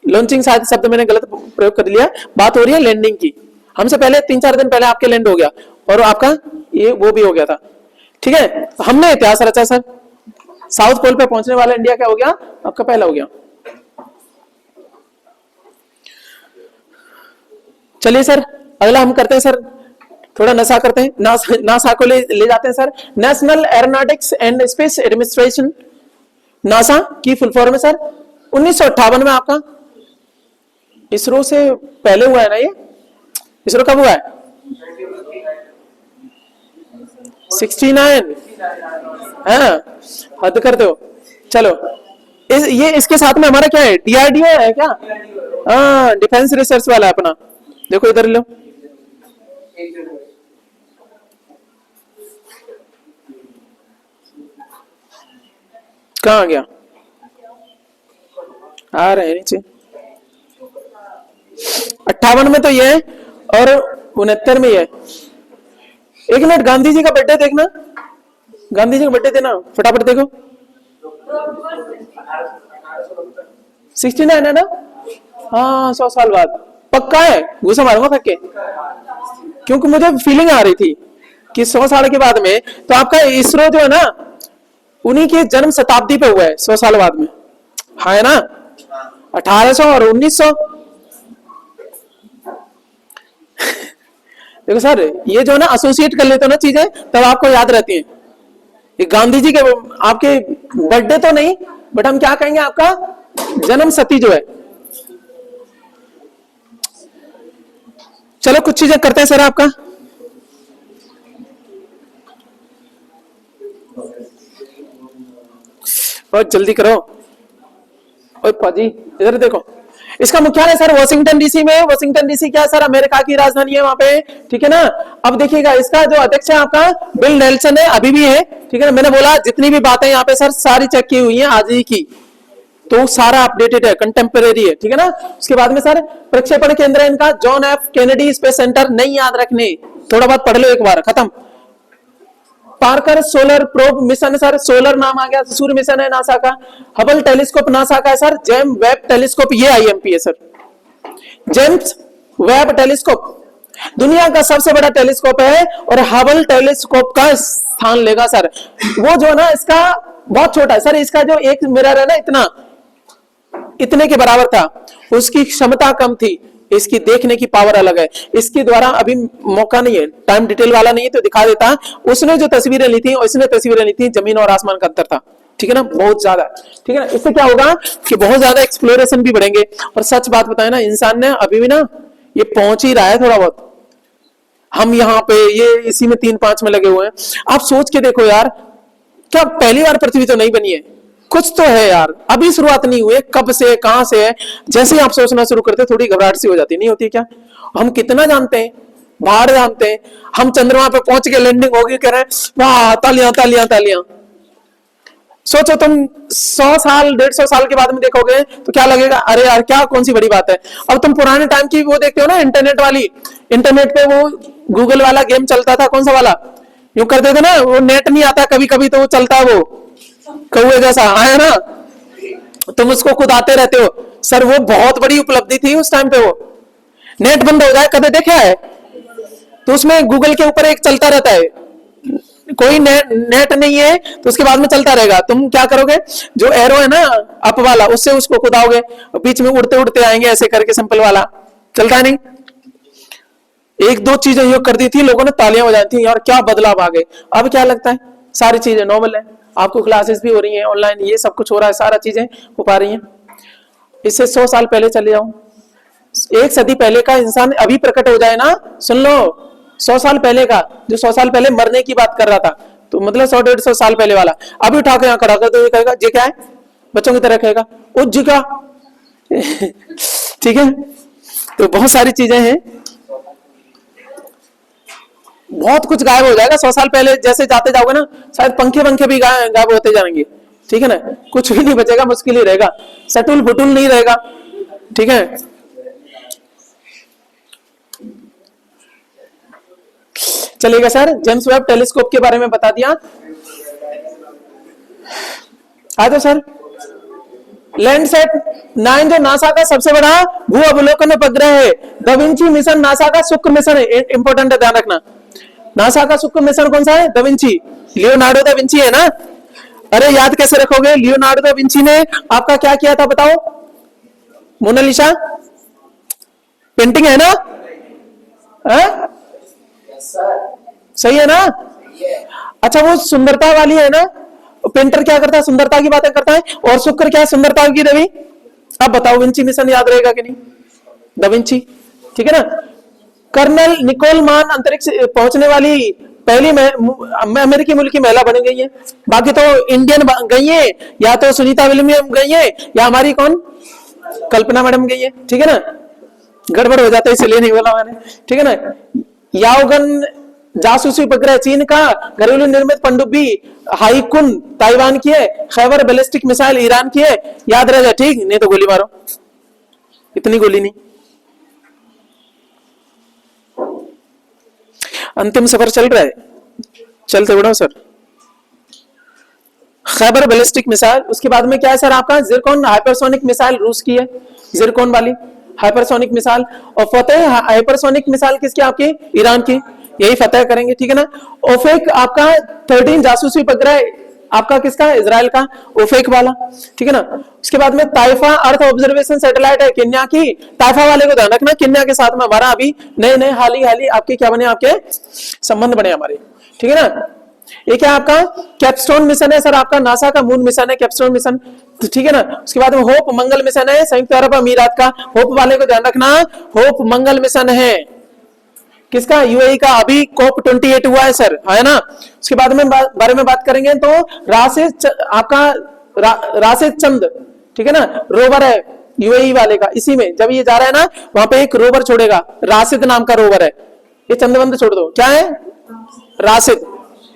लॉन्चिंग शायद शब्द मैंने गलत प्रयोग कर लिया, बात हो रही है लैंडिंग की। हमसे पहले 3-4 दिन पहले आपके लैंड हो गया और आपका ये वो भी हो गया था, ठीक है। हमने इतिहास रचा सर, साउथ पोल पे पहुंचने वाला इंडिया क्या हो गया, आपका पहला हो गया। चलिए सर अगला हम करते हैं सर, थोड़ा नसा करते हैं, नासा को ले जाते हैं sir. National aeronautics and space administration, NASA की फुल फॉर्म है सर। 1958 में आपका, इसरो से पहले हुआ है ना ये, इसरो कब हुआ है, 69, हाँ हद करते हो। चलो ये इसके साथ में हमारा क्या है, डीआरडीओ है क्या, हाँ डिफेंस रिसर्च वाला अपना, देखो इधर लो, कहाँ आ गया, आ रहे हैं नीचे। 58 में तो ये है और 69 में ये है। एक मिनट, गांधी जी का बर्थडे देखना, गांधी जी का बर्थडे देना फटाफट देखो, 69 है ना, हाँ 100 साल बाद पक्का है, गुस्सा मारूंगा थक के, क्योंकि मुझे फीलिंग आ रही थी कि 100 साल के बाद में तो आपका इसरो जो है ना उन्हीं की जन्म शताब्दी पे हुआ है 100 साल बाद में, हाँ है ना, 1800 और 1900। देखो सर ये जो है ना एसोसिएट कर लेते हो ना चीजें, तब आपको याद रहती है। ये गांधी जी के आपके बर्थडे तो नहीं, बट हम क्या कहेंगे, आपका जन्म शती जो है। चलो कुछ चीजें करते हैं सर आपका, बहुत जल्दी करो। ओए पाजी इधर देखो, इसका मुख्यालय सर वॉशिंगटन डीसी में है। वॉशिंगटन डीसी क्या है सर, अमेरिका की राजधानी है वहां पे, ठीक है ना। अब देखिएगा इसका जो अध्यक्ष है आपका बिल नेल्सन है, अभी भी है, ठीक है ना। मैंने बोला जितनी भी बातें यहाँ पे सर सारी चेक की हुई है आज ही की, तो सारा अपडेटेड है, कंटेम्परेरी है, ठीक है ना। उसके बाद में सर प्रक्षेपण केंद्र है इनका John F Kennedy space centre, नहीं याद रखने, थोड़ा बहुत पढ़ लो एक बार, खत्म। Parker solar probe mission sir, solar नाम आ गया, सूर्य मिशन है नासा का। हबल टेलीस्कोप नासा का है सर। जेम्स वेब टेलीस्कोप ये आईएमपी है सर, जेम्स वेब टेलीस्कोप दुनिया का सबसे बड़ा टेलीस्कोप है और हबल टेलीस्कोप का स्थान लेगा सर। वो जो है ना इसका बहुत छोटा है सर, इसका जो एक मिरर है ना इतने के बराबर था, उसकी क्षमता कम थी, इसकी देखने की पावर अलग है। इसके द्वारा अभी मौका नहीं है, टाइम डिटेल वाला नहीं है तो दिखा देता। उसने जो तस्वीरें ली थी, इसने तस्वीरें ली थी, जमीन और आसमान का अंतर था, ठीक है ना, बहुत ज्यादा। ठीक है ना, इससे क्या होगा कि बहुत ज्यादा एक्सप्लोरेशन भी बढ़ेंगे। और सच बात बताए ना, इंसान ने अभी भी ना ये पहुंच ही रहा है थोड़ा बहुत। हम यहाँ पे ये इसी में 3-5 में लगे हुए हैं। आप सोच के देखो यार, क्या पहली बार पृथ्वी तो नहीं बनी है, कुछ तो है यार, अभी शुरुआत नहीं हुई है, कब से कहां से है। जैसे ही आप सोचना शुरू करते थोड़ी घबराहट सी हो जाती, नहीं होती क्या? हम कितना जानते हैं, बाहर जानते हैं, हम चंद्रमा पे पहुंच के लैंडिंग होगी कह रहे हैं, वाह तालियां तालियां तालियां। सोचो तुम 100 साल 150 साल के बाद में देखोगे तो क्या लगेगा, अरे यार क्या कौन सी बड़ी बात है। अब तुम पुराने टाइम की वो देखते हो ना, इंटरनेट वाली, इंटरनेट पे वो गूगल वाला गेम चलता था, कौन सा वाला, यूं करते थे ना, वो नेट नहीं आता कभी कभी तो वो चलता है, वो कौए जैसा है ना, तुम उसको खुद आते रहते हो। सर वो बहुत बड़ी उपलब्धि थी उस टाइम पे। वो नेट बंद हो जाए कभी देखा है? तो उसमें गूगल के ऊपर एक चलता रहता है, कोई नेट नहीं है तो उसके बाद में चलता रहेगा। तुम क्या करोगे, जो एरो है ना अप वाला, उससे उसको खुदाओगे, बीच में उड़ते उड़ते आएंगे ऐसे करके, सिंपल वाला चलता नहीं। एक दो चीजें योग कर दी थी, लोगों ने तालियां बजाई थी यार, क्या बदलाव आ गए। अब क्या लगता है, सारी चीजें नॉर्मल है, आपको क्लासेस भी हो रही हैं ऑनलाइन, ये सब कुछ हो रहा है, सारा चीजें हो पा रही हैं। इससे 100 साल पहले चले जाओ, 1 सदी पहले का इंसान अभी प्रकट हो जाए ना, सुन लो, 100 साल पहले का, जो 100 साल पहले मरने की बात कर रहा था, तो मतलब 100-150 साल पहले वाला अभी उठा के यहाँ खड़ा कर तो ये कहेगा जी क्या है, बच्चों की तरह कहेगा ओ जी क्या। ठीक है, तो बहुत सारी चीजें हैं, बहुत कुछ गायब हो जाएगा। 100 साल पहले जैसे जाते जाओगे ना, शायद पंखे पंखे भी गायब होते जाएंगे। ठीक है ना, कुछ भी नहीं बचेगा, मुश्किल ही रहेगा, सटुल बुटुल नहीं रहेगा। ठीक है, चलेगा सर। जेम्स वेब टेलीस्कोप के बारे में बता दिया। आ जाओ सर। लैंडसैट 9 जो नासा का सबसे बड़ा भू अवलोकन उपग्रह है। दा विंची मिशन नासा का शुक्र मिशन है, इंपॉर्टेंट है, ध्यान रखना। नासा का शुक्र मिशन कौन सा है? Da Vinci, Leonardo da Vinci है ना। अरे याद कैसे रखोगे, लियोनार्डो दा विंची ने आपका क्या किया था बताओ? मोनालिसा पेंटिंग है ना, सही है ना? अच्छा वो सुंदरता वाली है ना, पेंटर क्या करता है, सुंदरता की बातें करता है, और शुक्र क्या है, सुंदरता की देवी। अब बताओ विंची मिशन याद रहेगा कि नहीं? दा विंची, ठीक है ना। कर्नल निकोल मान अंतरिक्ष पहुंचने वाली पहली अमेरिकी मुल्क की महिला बन गई है। बाकी तो इंडियन गई है, या तो सुनीता विलियम गई है, या हमारी कौन, कल्पना मैडम गई है। ठीक है ना, गड़बड़ हो जाता है इसलिए नहीं बोला मैंने। ठीक है ना, याओगन जासूसी उपग्रह चीन का, घरेलू निर्मित पनडुब्बी हाईकुन ताइवान की है, खैबर बैलिस्टिक मिसाइल ईरान की है। याद रह जाए, ठीक, नहीं तो गोली मारो, इतनी गोली नहीं। अंतिम सफर चल रहा है, चलते बढ़ो सर। खैबर बैलिस्टिक मिसाइल, उसके बाद में क्या है सर आपका, जिरकॉन हाइपरसोनिक मिसाइल रूस की है, जिरकॉन वाली हाइपरसोनिक मिसाइल। और फतेह हाइपरसोनिक मिसाइल किसकी, आपकी ईरान की, यही फतेह करेंगे। ठीक है ना। ओफेक आपका 13 जासूसी उपग्रह आपका किसका, इजराइल का, ओफेक वाला। ठीक है ना। उसके बाद में ताइफा अर्थ ऑब्जर्वेशन सैटेलाइट है केन्या की। ताइफा वाले को ध्यान रखना, केन्या के साथ में हमारा अभी नए नए हाल ही आपके क्या बने, आपके संबंध बने हमारे। ठीक है ना। ये क्या आपका कैपस्टोन मिशन है सर, आपका नासा का मून मिशन है कैपस्टोन मिशन। तो ठीक है ना। उसके बाद में होप मंगल मिशन है, संयुक्त अरब अमीरात का। होप वाले को ध्यान रखना, होप मंगल मिशन है किसका, यूएई का। अभी COP 28 हुआ है सर, है ना। उसके बाद में बारे में बात करेंगे तो राशिद चंद, ठीक है ना, रोवर है यूएई वाले का। इसी में जब ये जा रहा है ना, वहां पे एक रोवर छोड़ेगा, राशिद नाम का रोवर है। ये चंद्रबंद छोड़ दो, क्या है, राशिद,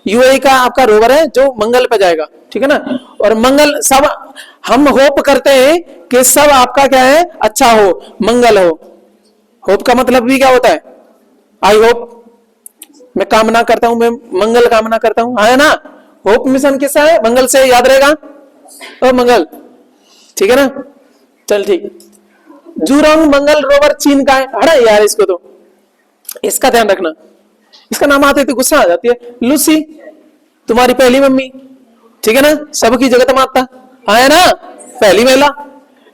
यूएई का आपका रोवर है जो मंगल पे जाएगा। ठीक है ना। और मंगल सब हम होप करते हैं कि सब आपका क्या है, अच्छा हो, मंगल हो। होप का मतलब भी क्या होता है, आई होप, मैं कामना करता हूं, मैं मंगल कामना करता हूं, है ना। होप मिशन किसका है, मंगल से, याद रहेगा, ओ मंगल। ठीक है ना, चल ठीक। जूरोंग मंगल रोवर चीन का है, हटा यार इसको, तो इसका ध्यान रखना, इसका नाम आते तो गुस्सा आ जाती है। लूसी तुम्हारी पहली मम्मी, ठीक है ना, सबकी जगत माता, है ना, पहली महिला।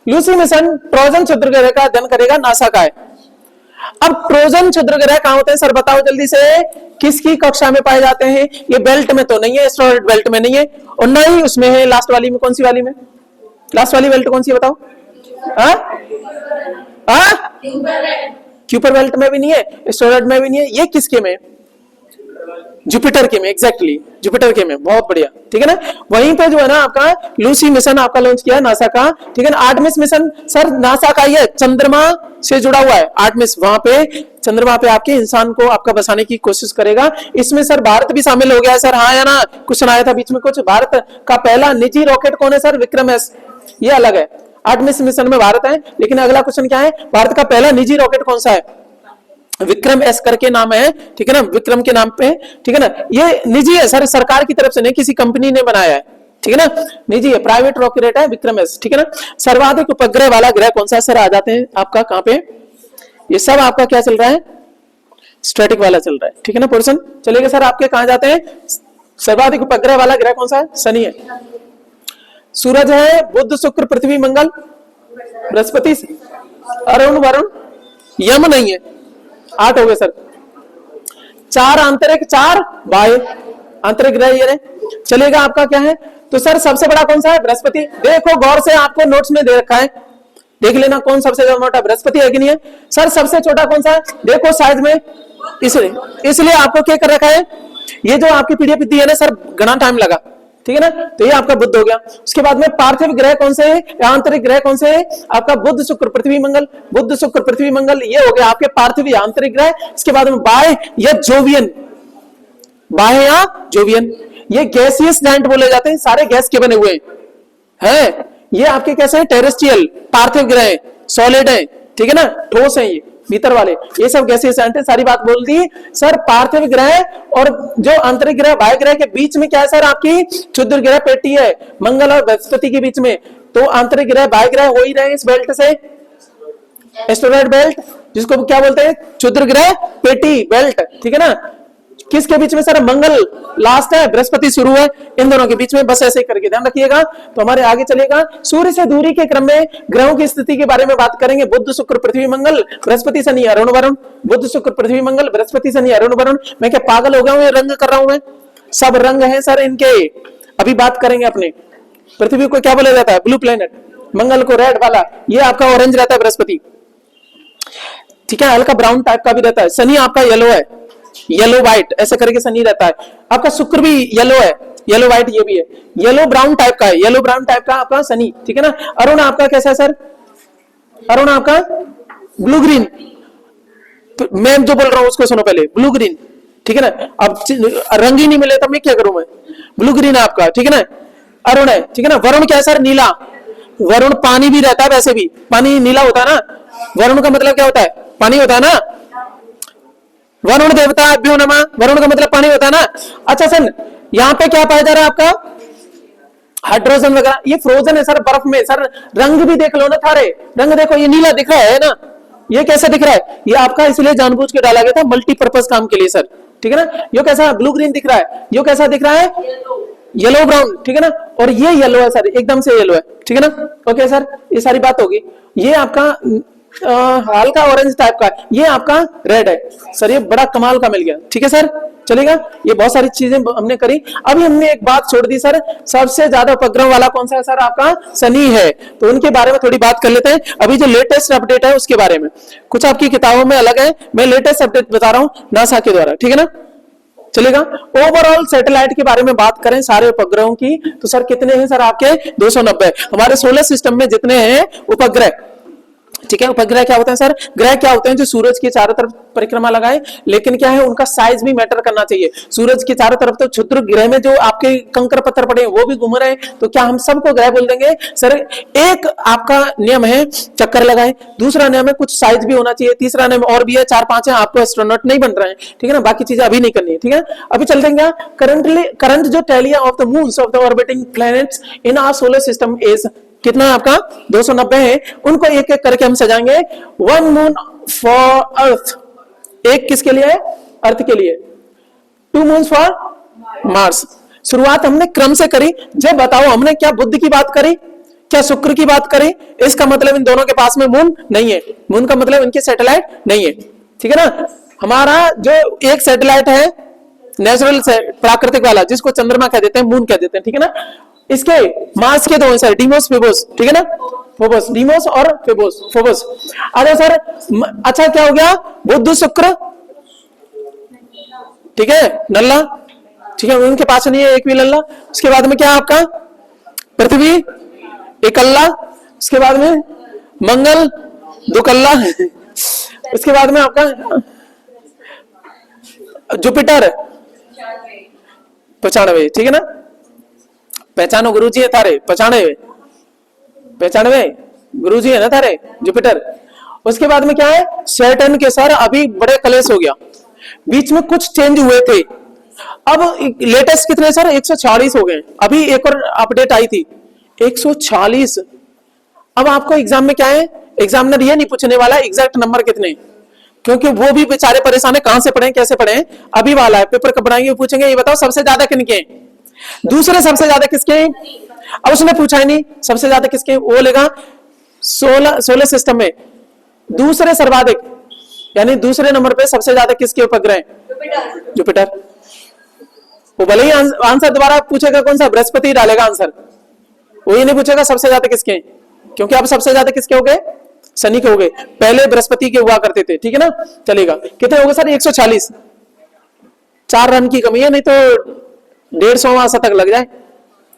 लूसी मिशन ट्रोजन शत्रुग्रह का अध्ययन करेगा, नासा का है। अब ट्रोजन क्षुद्र ग्रह कहां होते हैं सर, बताओ जल्दी से, किसकी कक्षा में पाए जाते हैं? ये बेल्ट में तो नहीं है, एस्टेरॉयड बेल्ट में नहीं है, और ना ही उसमें है लास्ट वाली में। कौन सी वाली में? लास्ट वाली बेल्ट कौन सी है बताओ? क्यूपर बेल्ट में भी नहीं है, एस्टेरॉयड में भी नहीं है, ये किसके में? जुपिटर के में, एग्जैक्टली जुपिटर के में, बहुत बढ़िया, ठीक है ना। वहीं पे जो है ना आपका लूसी मिशन आपका लॉन्च किया नासा का, ठीक है ना। आर्टेमिस मिशन सर नासा का ही है, चंद्रमा से जुड़ा हुआ है आर्टेमिस, वहां पे चंद्रमा पे आपके इंसान को आपका बसाने की कोशिश करेगा। इसमें सर भारत भी शामिल हो गया है सर, हाँ या ना? क्वेश्चन आया था बीच में कुछ, भारत का पहला निजी रॉकेट कौन है सर? विक्रम एस, ये अलग है, आर्टेमिस मिशन में भारत है, लेकिन अगला क्वेश्चन क्या है, भारत का पहला निजी रॉकेट कौन सा है? विक्रम एस करके नाम है, ठीक है ना, विक्रम के नाम पे, ठीक है ना। ये निजी है सर, सरकार की तरफ से नहीं, किसी कंपनी ने बनाया है, ठीक है ना, निजी है, प्राइवेट रॉकेट है विक्रम एस, ठीक है ना। सर्वाधिक उपग्रह वाला ग्रह कौन सा सर? आ जाते हैं आपका कहां पे, ये सब आपका क्या चल रहा है? स्ट्रेटिक वाला चल रहा है, ठीक है ना। पोर्शन चलेगा सर आपके कहां जाते हैं? सर्वाधिक उपग्रह वाला ग्रह कौन सा है? शनि है। सूरज है, बुध शुक्र पृथ्वी मंगल बृहस्पति अरुण वरुण, यम नहीं है, 8 हो गए सर। 4 आंतरिक 4 बाह्य, आंतरिक ग्रह ये रहे। चलेगा आपका क्या है? तो सर सबसे बड़ा कौन सा है? बृहस्पति। देखो गौर से, आपको नोट्स में दे रखा है, देख लेना कौन सबसे ज्यादा मोटा, बृहस्पति है कि नहीं है। सर सबसे छोटा कौन सा है? देखो साइज में, इसलिए आपको क्या कर रखा है, ये जो आपकी पीडीएफ दी है ना सर, घना टाइम लगा, ठीक है ना। तो ये आपका बुध हो गया। उसके बाद में पार्थिव ग्रह कौन से है, आंतरिक ग्रह कौन से है? आपका बुध शुक्र पृथ्वी मंगल, बुध शुक्र पृथ्वी मंगल, ये हो गया आपके पार्थिव आंतरिक ग्रह। इसके बाद में बाह्य या जोवियन, बाह्य या जोवियन, ये गैसियस जाइंट बोले जाते हैं, सारे गैस के बने हुए हैं। ये आपके कैसे हैं? टेरेस्ट्रियल पार्थिव ग्रह, सॉलिड है, ठीक है ना, ठोस है, ये भीतर वाले, ये सब गैसियस जाइंट है। सारी बात बोल दी सर। पार्थिव ग्रह और जो आंतरिक ग्रह बाह्य ग्रह के बीच में क्या है सर? आपकी क्षुद्र ग्रह पेटी है, मंगल और बृहस्पति के बीच में। तो आंतरिक ग्रह बाह्य ग्रह हो ही रहे इस बेल्ट से, एस्टेरॉयड बेल्ट, जिसको क्या बोलते हैं? क्षुद्र ग्रह पेटी बेल्ट, ठीक है ना। किसके बीच में सर? मंगल लास्ट है, बृहस्पति शुरू है, इन दोनों के बीच में, बस ऐसे ही करके ध्यान रखिएगा। तो हमारे आगे चलेगा, सूर्य से दूरी के क्रम में ग्रहों की स्थिति के बारे में बात करेंगे। बुध शुक्र पृथ्वी मंगल बृहस्पति शनि अरुण वरुण, बुध शुक्र पृथ्वी मंगल बृहस्पति शनि अरुण वरुण। मैं क्या पागल हो गया हूं? ये रंग कर रहा हूं मैं, सब रंग है सर इनके। अभी बात करेंगे अपने, पृथ्वी को क्या बोला जाता है? ब्लू प्लेनेट, मंगल को रेड वाला, ये आपका ऑरेंज रहता है बृहस्पति, ठीक है, हल्का ब्राउन टाइप का भी रहता है। शनि आपका येलो है, येलो व्हाइट ऐसे करके शनि रहता है। आपका शुक्र भी येलो है, येलो व्हाइट ये भी है, येलो ब्राउन टाइप का है, येलो ब्राउन टाइप का आपका शनि, ठीक है ना। अरुण आपका कैसा है सर? अरुण आपका ब्लू ग्रीन, मैं जो बोल रहा हूं उसको सुनो पहले, ब्लू ग्रीन, ठीक है ना। अब रंग ही नहीं मिले तब मैं क्या करूं? मैं ब्लू ग्रीन आपका, ठीक है ना, अरुण है, ठीक है ना। वरुण क्या है सर? नीला, वरुण पानी भी रहता है, वैसे भी पानी नीला होता है ना, वरुण का मतलब क्या होता है? पानी होता है ना, वरुण देवता अभ्यो नमः, वरुण का मतलब पानी होता है ना। अच्छा सर, यहाँ पे क्या पाया जा रहा है आपका? हाइड्रोजन वगैरह, ये फ्रोजन है सर बर्फ में। सर रंग भी देख लो ना, थारे रंग देखो, ये नीला दिख रहा है ना, ये कैसे दिख रहा है? ये आपका इसलिए जानबूझ के डाला गया था, मल्टीपर्पज काम के लिए सर, ठीक है ना। ये कैसा ब्लू ग्रीन दिख रहा है, ये कैसा दिख रहा है? येलो ब्राउन, ठीक है ना। और ये येलो है सर, एकदम से येलो है, ठीक है ना। ओके सर, ये सारी बात होगी। ये आपका हल्का ऑरेंज टाइप का, ये आपका रेड है सर, ये बड़ा कमाल का मिल गया, ठीक है सर, चलेगा। ये बहुत सारी चीजें हमने करी। अभी हमने एक बात छोड़ दी सर, सबसे ज्यादा उपग्रह वाला कौन सा है सर? आपका शनि है। तो उनके बारे में थोड़ी बात कर लेते हैं। अभी जो लेटेस्ट अपडेट है उसके बारे में, कुछ आपकी किताबों में अलग है, मैं लेटेस्ट अपडेट बता रहा हूं नासा के द्वारा, ठीक है ना, चलेगा। ओवरऑल सैटेलाइट के बारे में बात करें सारे उपग्रहों की, तो सर कितने हैं सर? आपके 290। हमारे सोलर सिस्टम में जितने हैं उपग्रह, ठीक है। उपग्रह क्या होते हैं सर? ग्रह क्या होते हैं? जो सूरज के चारों तरफ परिक्रमा लगाए, लेकिन क्या है, उनका साइज भी मैटर करना चाहिए। सूरज के चारों तरफ तो क्षुद्र ग्रह में जो आपके कंकर पत्थर पड़े हैं वो भी घूम रहे हैं, तो क्या हम सबको ग्रह बोल देंगे सर? एक आपका नियम है चक्कर लगाए, दूसरा नियम है कुछ साइज भी होना चाहिए, तीसरा नियम और भी है, 4-5 है, आपको एस्ट्रोनॉट नहीं बन रहे हैं, ठीक है ना। बाकी चीजें अभी नहीं करनी है, ठीक है। अभी चलते हैं क्या, करंट जो टेलिया of the moons of the orbiting planets in our solar system is कितना है आपका? 290 है। उनको एक एक करके हम सजाएंगे। 1 मून फॉर अर्थ, एक किसके लिए है? अर्थ के लिए। 2 मून्स फॉर मार्स। शुरुआत हमने क्रम से करी। जब बताओ हमने क्या बुध की बात करी, क्या शुक्र की बात करी? इसका मतलब इन दोनों के पास में मून नहीं है, मून का मतलब इनके सैटेलाइट नहीं है, ठीक है ना। हमारा जो एक सैटेलाइट है नेचुरल प्राकृतिक वाला, जिसको चंद्रमा कह देते हैं, मून कह देते हैं, ठीक है ना, इसके मास के दो हैं सर, डीमोस फिबोस, ठीक है ना, फोबोस, डीमोस और फिबोस, फोबोस। अच्छा सर, अच्छा क्या हो गया, बुध शुक्र, ठीक है, नल्ला, ठीक है, उनके पास नहीं है एक भी नल्ला। उसके बाद में क्या है आपका, पृथ्वी एकल्ला, उसके बाद में मंगल दुकल्ला, उसके बाद में आपका जुपिटर 95, ठीक है ना, पहचानो गुरुजी है थारे 95 गुरुजी है ना थारे, जुपिटर। उसके बाद में क्या है, सैटर्न के सर अभी बड़े कलेश हो गया, बीच में कुछ चेंज हुए थे, अब लेटेस्ट कितने सर 140 हो गए, अभी एक और अपडेट आई थी 140। अब आपको एग्जाम में क्या है, एग्जामिनर ये नहीं पूछने वाला एग्जैक्ट नंबर कितने, क्योंकि वो भी बेचारे परेशान है, कहां से पढ़े कैसे पढ़े। अभी वाला है पेपर कब बनाएंगे, पूछेंगे ये बताओ सबसे ज्यादा किनके, दूसरे सबसे ज्यादा किसके, अब उसने पूछा ही नहीं सबसे ज्यादा किसके, वो लेगा सोलर सिस्टम में दूसरे सर्वाधिक, यानी दूसरे नंबर पे सबसे ज्यादा किसके उपग्रह, जुपिटर। वो भले ही आंसर दोबारा पूछेगा कौन सा, बृहस्पति डालेगा आंसर, वो ये नहीं पूछेगा सबसे ज्यादा किसके, क्योंकि अब सबसे ज्यादा किसके हो गए, शनि के हो गए, पहले बृहस्पति के हुआ करते थे, ठीक है ना। चलेगा, कितने हो गए सर 140, 4 रन की कमी है, नहीं तो 150वां शतक लग जाए,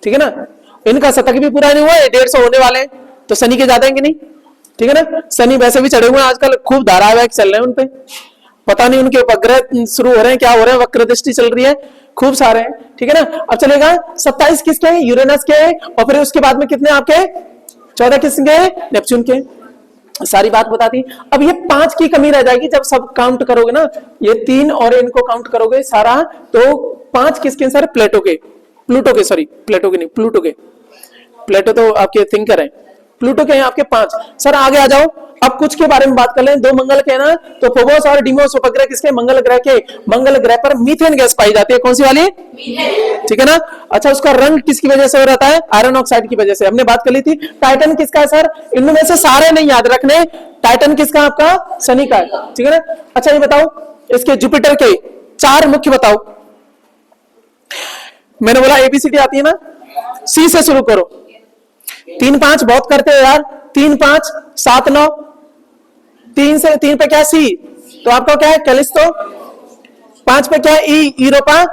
ठीक है ना। इनका शतक भी पूरा नहीं हुआ है, 150 होने वाले हैं, तो शनि के ज्यादा हैं कि नहीं, ठीक है ना। शनि वैसे भी चढ़े हुए हैं आजकल, खूब धारावाहिक चल रहे हैं उनपे, पता नहीं उनके उपग्रह शुरू हो रहे हैं क्या हो रहे हैं, वक्र दृष्टि चल रही है, खूब सारे हैं, ठीक है ना। अब चलेगा 27 किसके हैं, यूरेनस के, और फिर उसके बाद में कितने आपके 14 किसके, नेपच्यून के, सारी बात बताती। अब ये 5 की कमी रह जाएगी जब सब काउंट करोगे ना, ये 3 और इनको काउंट करोगे सारा, तो 5 किसके सर, प्लेटो के, प्लूटो के, सॉरी प्लेटो के नहीं, प्लूटो के, प्लेटो तो आपके थिंकर हैं, प्लूटो के हैं आपके 5। सर आगे आ जाओ, अब कुछ के बारे में बात कर लें, 2 मंगल के ना, तो फोबोस और डीमोस उपग्रह किसके, मंगल ग्रह के। मंगल ग्रह पर मीथेन गैस पाई जाती है, कौन सी वाली, ठीक है ना। अच्छा, उसका रंग किसकी वजह से हो रहता है, आयरन ऑक्साइड की वजह से, हमने बात कर ली थी। टाइटन किसका है सर, इनमें से सारे नहीं याद रखने, टाइटन किसका, आपका शनि का है, ठीक है ना। अच्छा ये बताओ, इसके जुपिटर के 4 मुख्य बताओ, मैंने बोला एबीसीडी आती है ना, सी से शुरू करो, 3 5 बहुत करते हो यार, 3 5 7 9, 3 पे क्या सी, तो आपका क्या है कैलिस्टो, 5 पे क्या है ई, यूरोपा,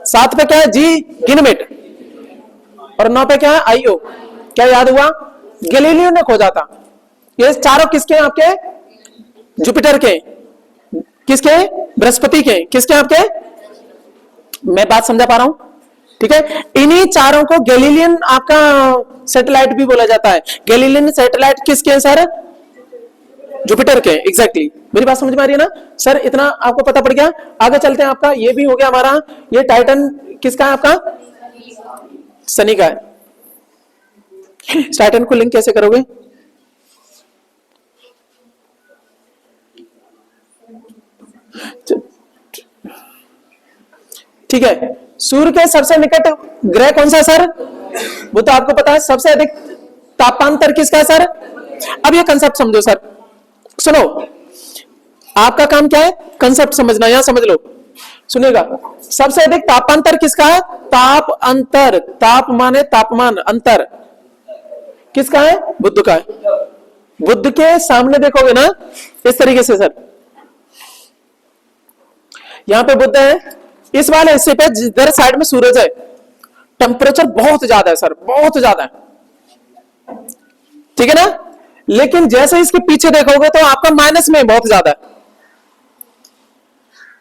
7 पे क्या है जी, गिनमेट, और 9 पे क्या है आईओ, क्या याद हुआ, गैलीलियो ने खोजा था। ये चारों किसके हैं आपके, जुपिटर के, किसके, बृहस्पति के, किसके आपके, मैं बात समझा पा रहा हूं, ठीक है। इन्हीं चारों को गैलीलियन आपका सैटेलाइट भी बोला जाता है। गैलीलियन सैटेलाइट किसके हैं सर, जुपिटर के, एग्जैक्टली। मेरी बात समझ में आ रही है ना सर, इतना आपको पता पड़ गया। आगे चलते हैं, आपका ये भी हो गया हमारा, ये टाइटन किसका है, आपका शनि का है। टाइटन को लिंक कैसे करोगे, ठीक है। सूर्य के सबसे निकट ग्रह कौन सा है सर, वो तो आपको पता है। सबसे अधिक तापांतर किसका है सर, अब ये कंसेप्ट समझो सर, सुनो, आपका काम क्या है, कंसेप्ट समझना, यहां समझ लो, सुनिएगा। सबसे अधिक तापांतर किसका है, ताप अंतर, ताप माने तापमान, अंतर किसका है, बुध का है। बुध के सामने देखोगे ना इस तरीके से सर, यहां पे बुध है, इस वाले हिस्से पे जिधर साइड में सूरज है, टेम्परेचर बहुत ज्यादा है सर, बहुत ज्यादा है, ठीक है ना। लेकिन जैसे इसके पीछे देखोगे तो आपका माइनस में बहुत ज्यादा है,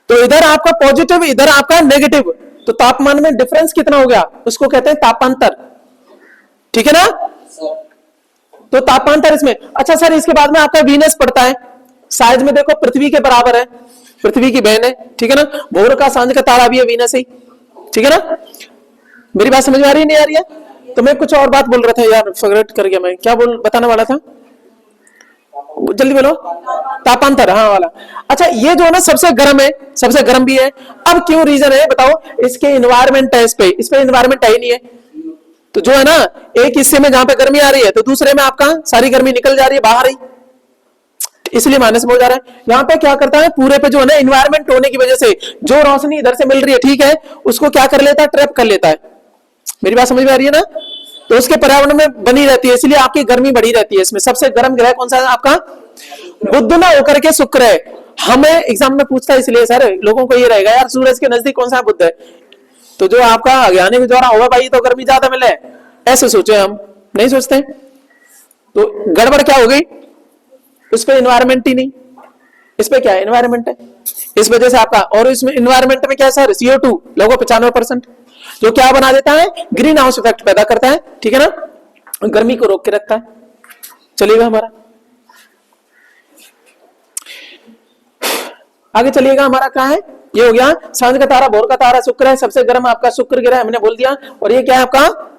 तो इधर आपका पॉजिटिव, इधर आपका नेगेटिव, तो तापमान में डिफरेंस कितना हो गया, उसको कहते हैं तापांतर, ठीक है ना। तो तापांतर इसमें। अच्छा सर, इसके बाद में आपका वीनस पड़ता है, साइज में देखो पृथ्वी के बराबर है, पृथ्वी की बहन है, ठीक है ना। भोर का सांझ का तारा भी है वीनस ही, ठीक है ना। मेरी बात समझ में आ रही है, नहीं आ रही है, तो मैं कुछ और बात बोल रहा था यार, फॉरगेट कर गया मैं, क्या बताने वाला था, जल्दी बोलो, तापांतर, हाँ वाला। अच्छा, ये जो है ना सबसे गर्म है, सबसे गर्म भी है। अब क्यों रीजन है बताओ, इसके इन्वायरमेंट है, इस पे इन्वायरमेंट है ही नहीं है, तो जो है ना एक हिस्से में जहां पे गर्मी आ रही है, तो दूसरे में आपका सारी गर्मी निकल जा रही है बाहर ही, इसलिए माइनस में हो जा रहा है। यहाँ पे क्या करता है, पूरे पे जो है ना इन्वायरमेंट होने की वजह से जो रोशनी इधर से मिल रही है, ठीक है, उसको क्या कर लेता है, ट्रैप कर लेता है। मेरी बात समझ में आ रही है ना? तो उसके पर्यावरण में बनी रहती है, इसलिए आपकी गर्मी बढ़ी रहती है। इसमें सबसे गर्म ग्रह कौन सा है आपका? बुध ना होकर के शुक्र है। हमें एग्जाम में पूछता है, इसलिए सर लोगों को ये रहेगा यार सूरज के नजदीक कौन सा बुध है, तो जो आपका अज्ञानी के द्वारा होगा भाई तो गर्मी ज्यादा मिले, ऐसे सोचे हम, नहीं सोचते। तो गड़बड़ क्या हो गई, उस पर इन्वायरमेंट ही नहीं, इस पे क्या है, इन्वायरमेंट है, इस वजह से आपका। और इसमें इन्वायरमेंट में क्या है सर, CO2 लगभग 95%, जो क्या बना देता है, ग्रीन हाउस इफेक्ट पैदा करता है, ठीक है ना, गर्मी को रोक के रखता है। चलिएगा हमारा आगे, चलिएगा हमारा क्या है, ये हो गया सांझ का तारा, भोर का तारा शुक्र है, सबसे गर्म आपका शुक्र ग्रह हमने बोल दिया। और ये क्या है आपका,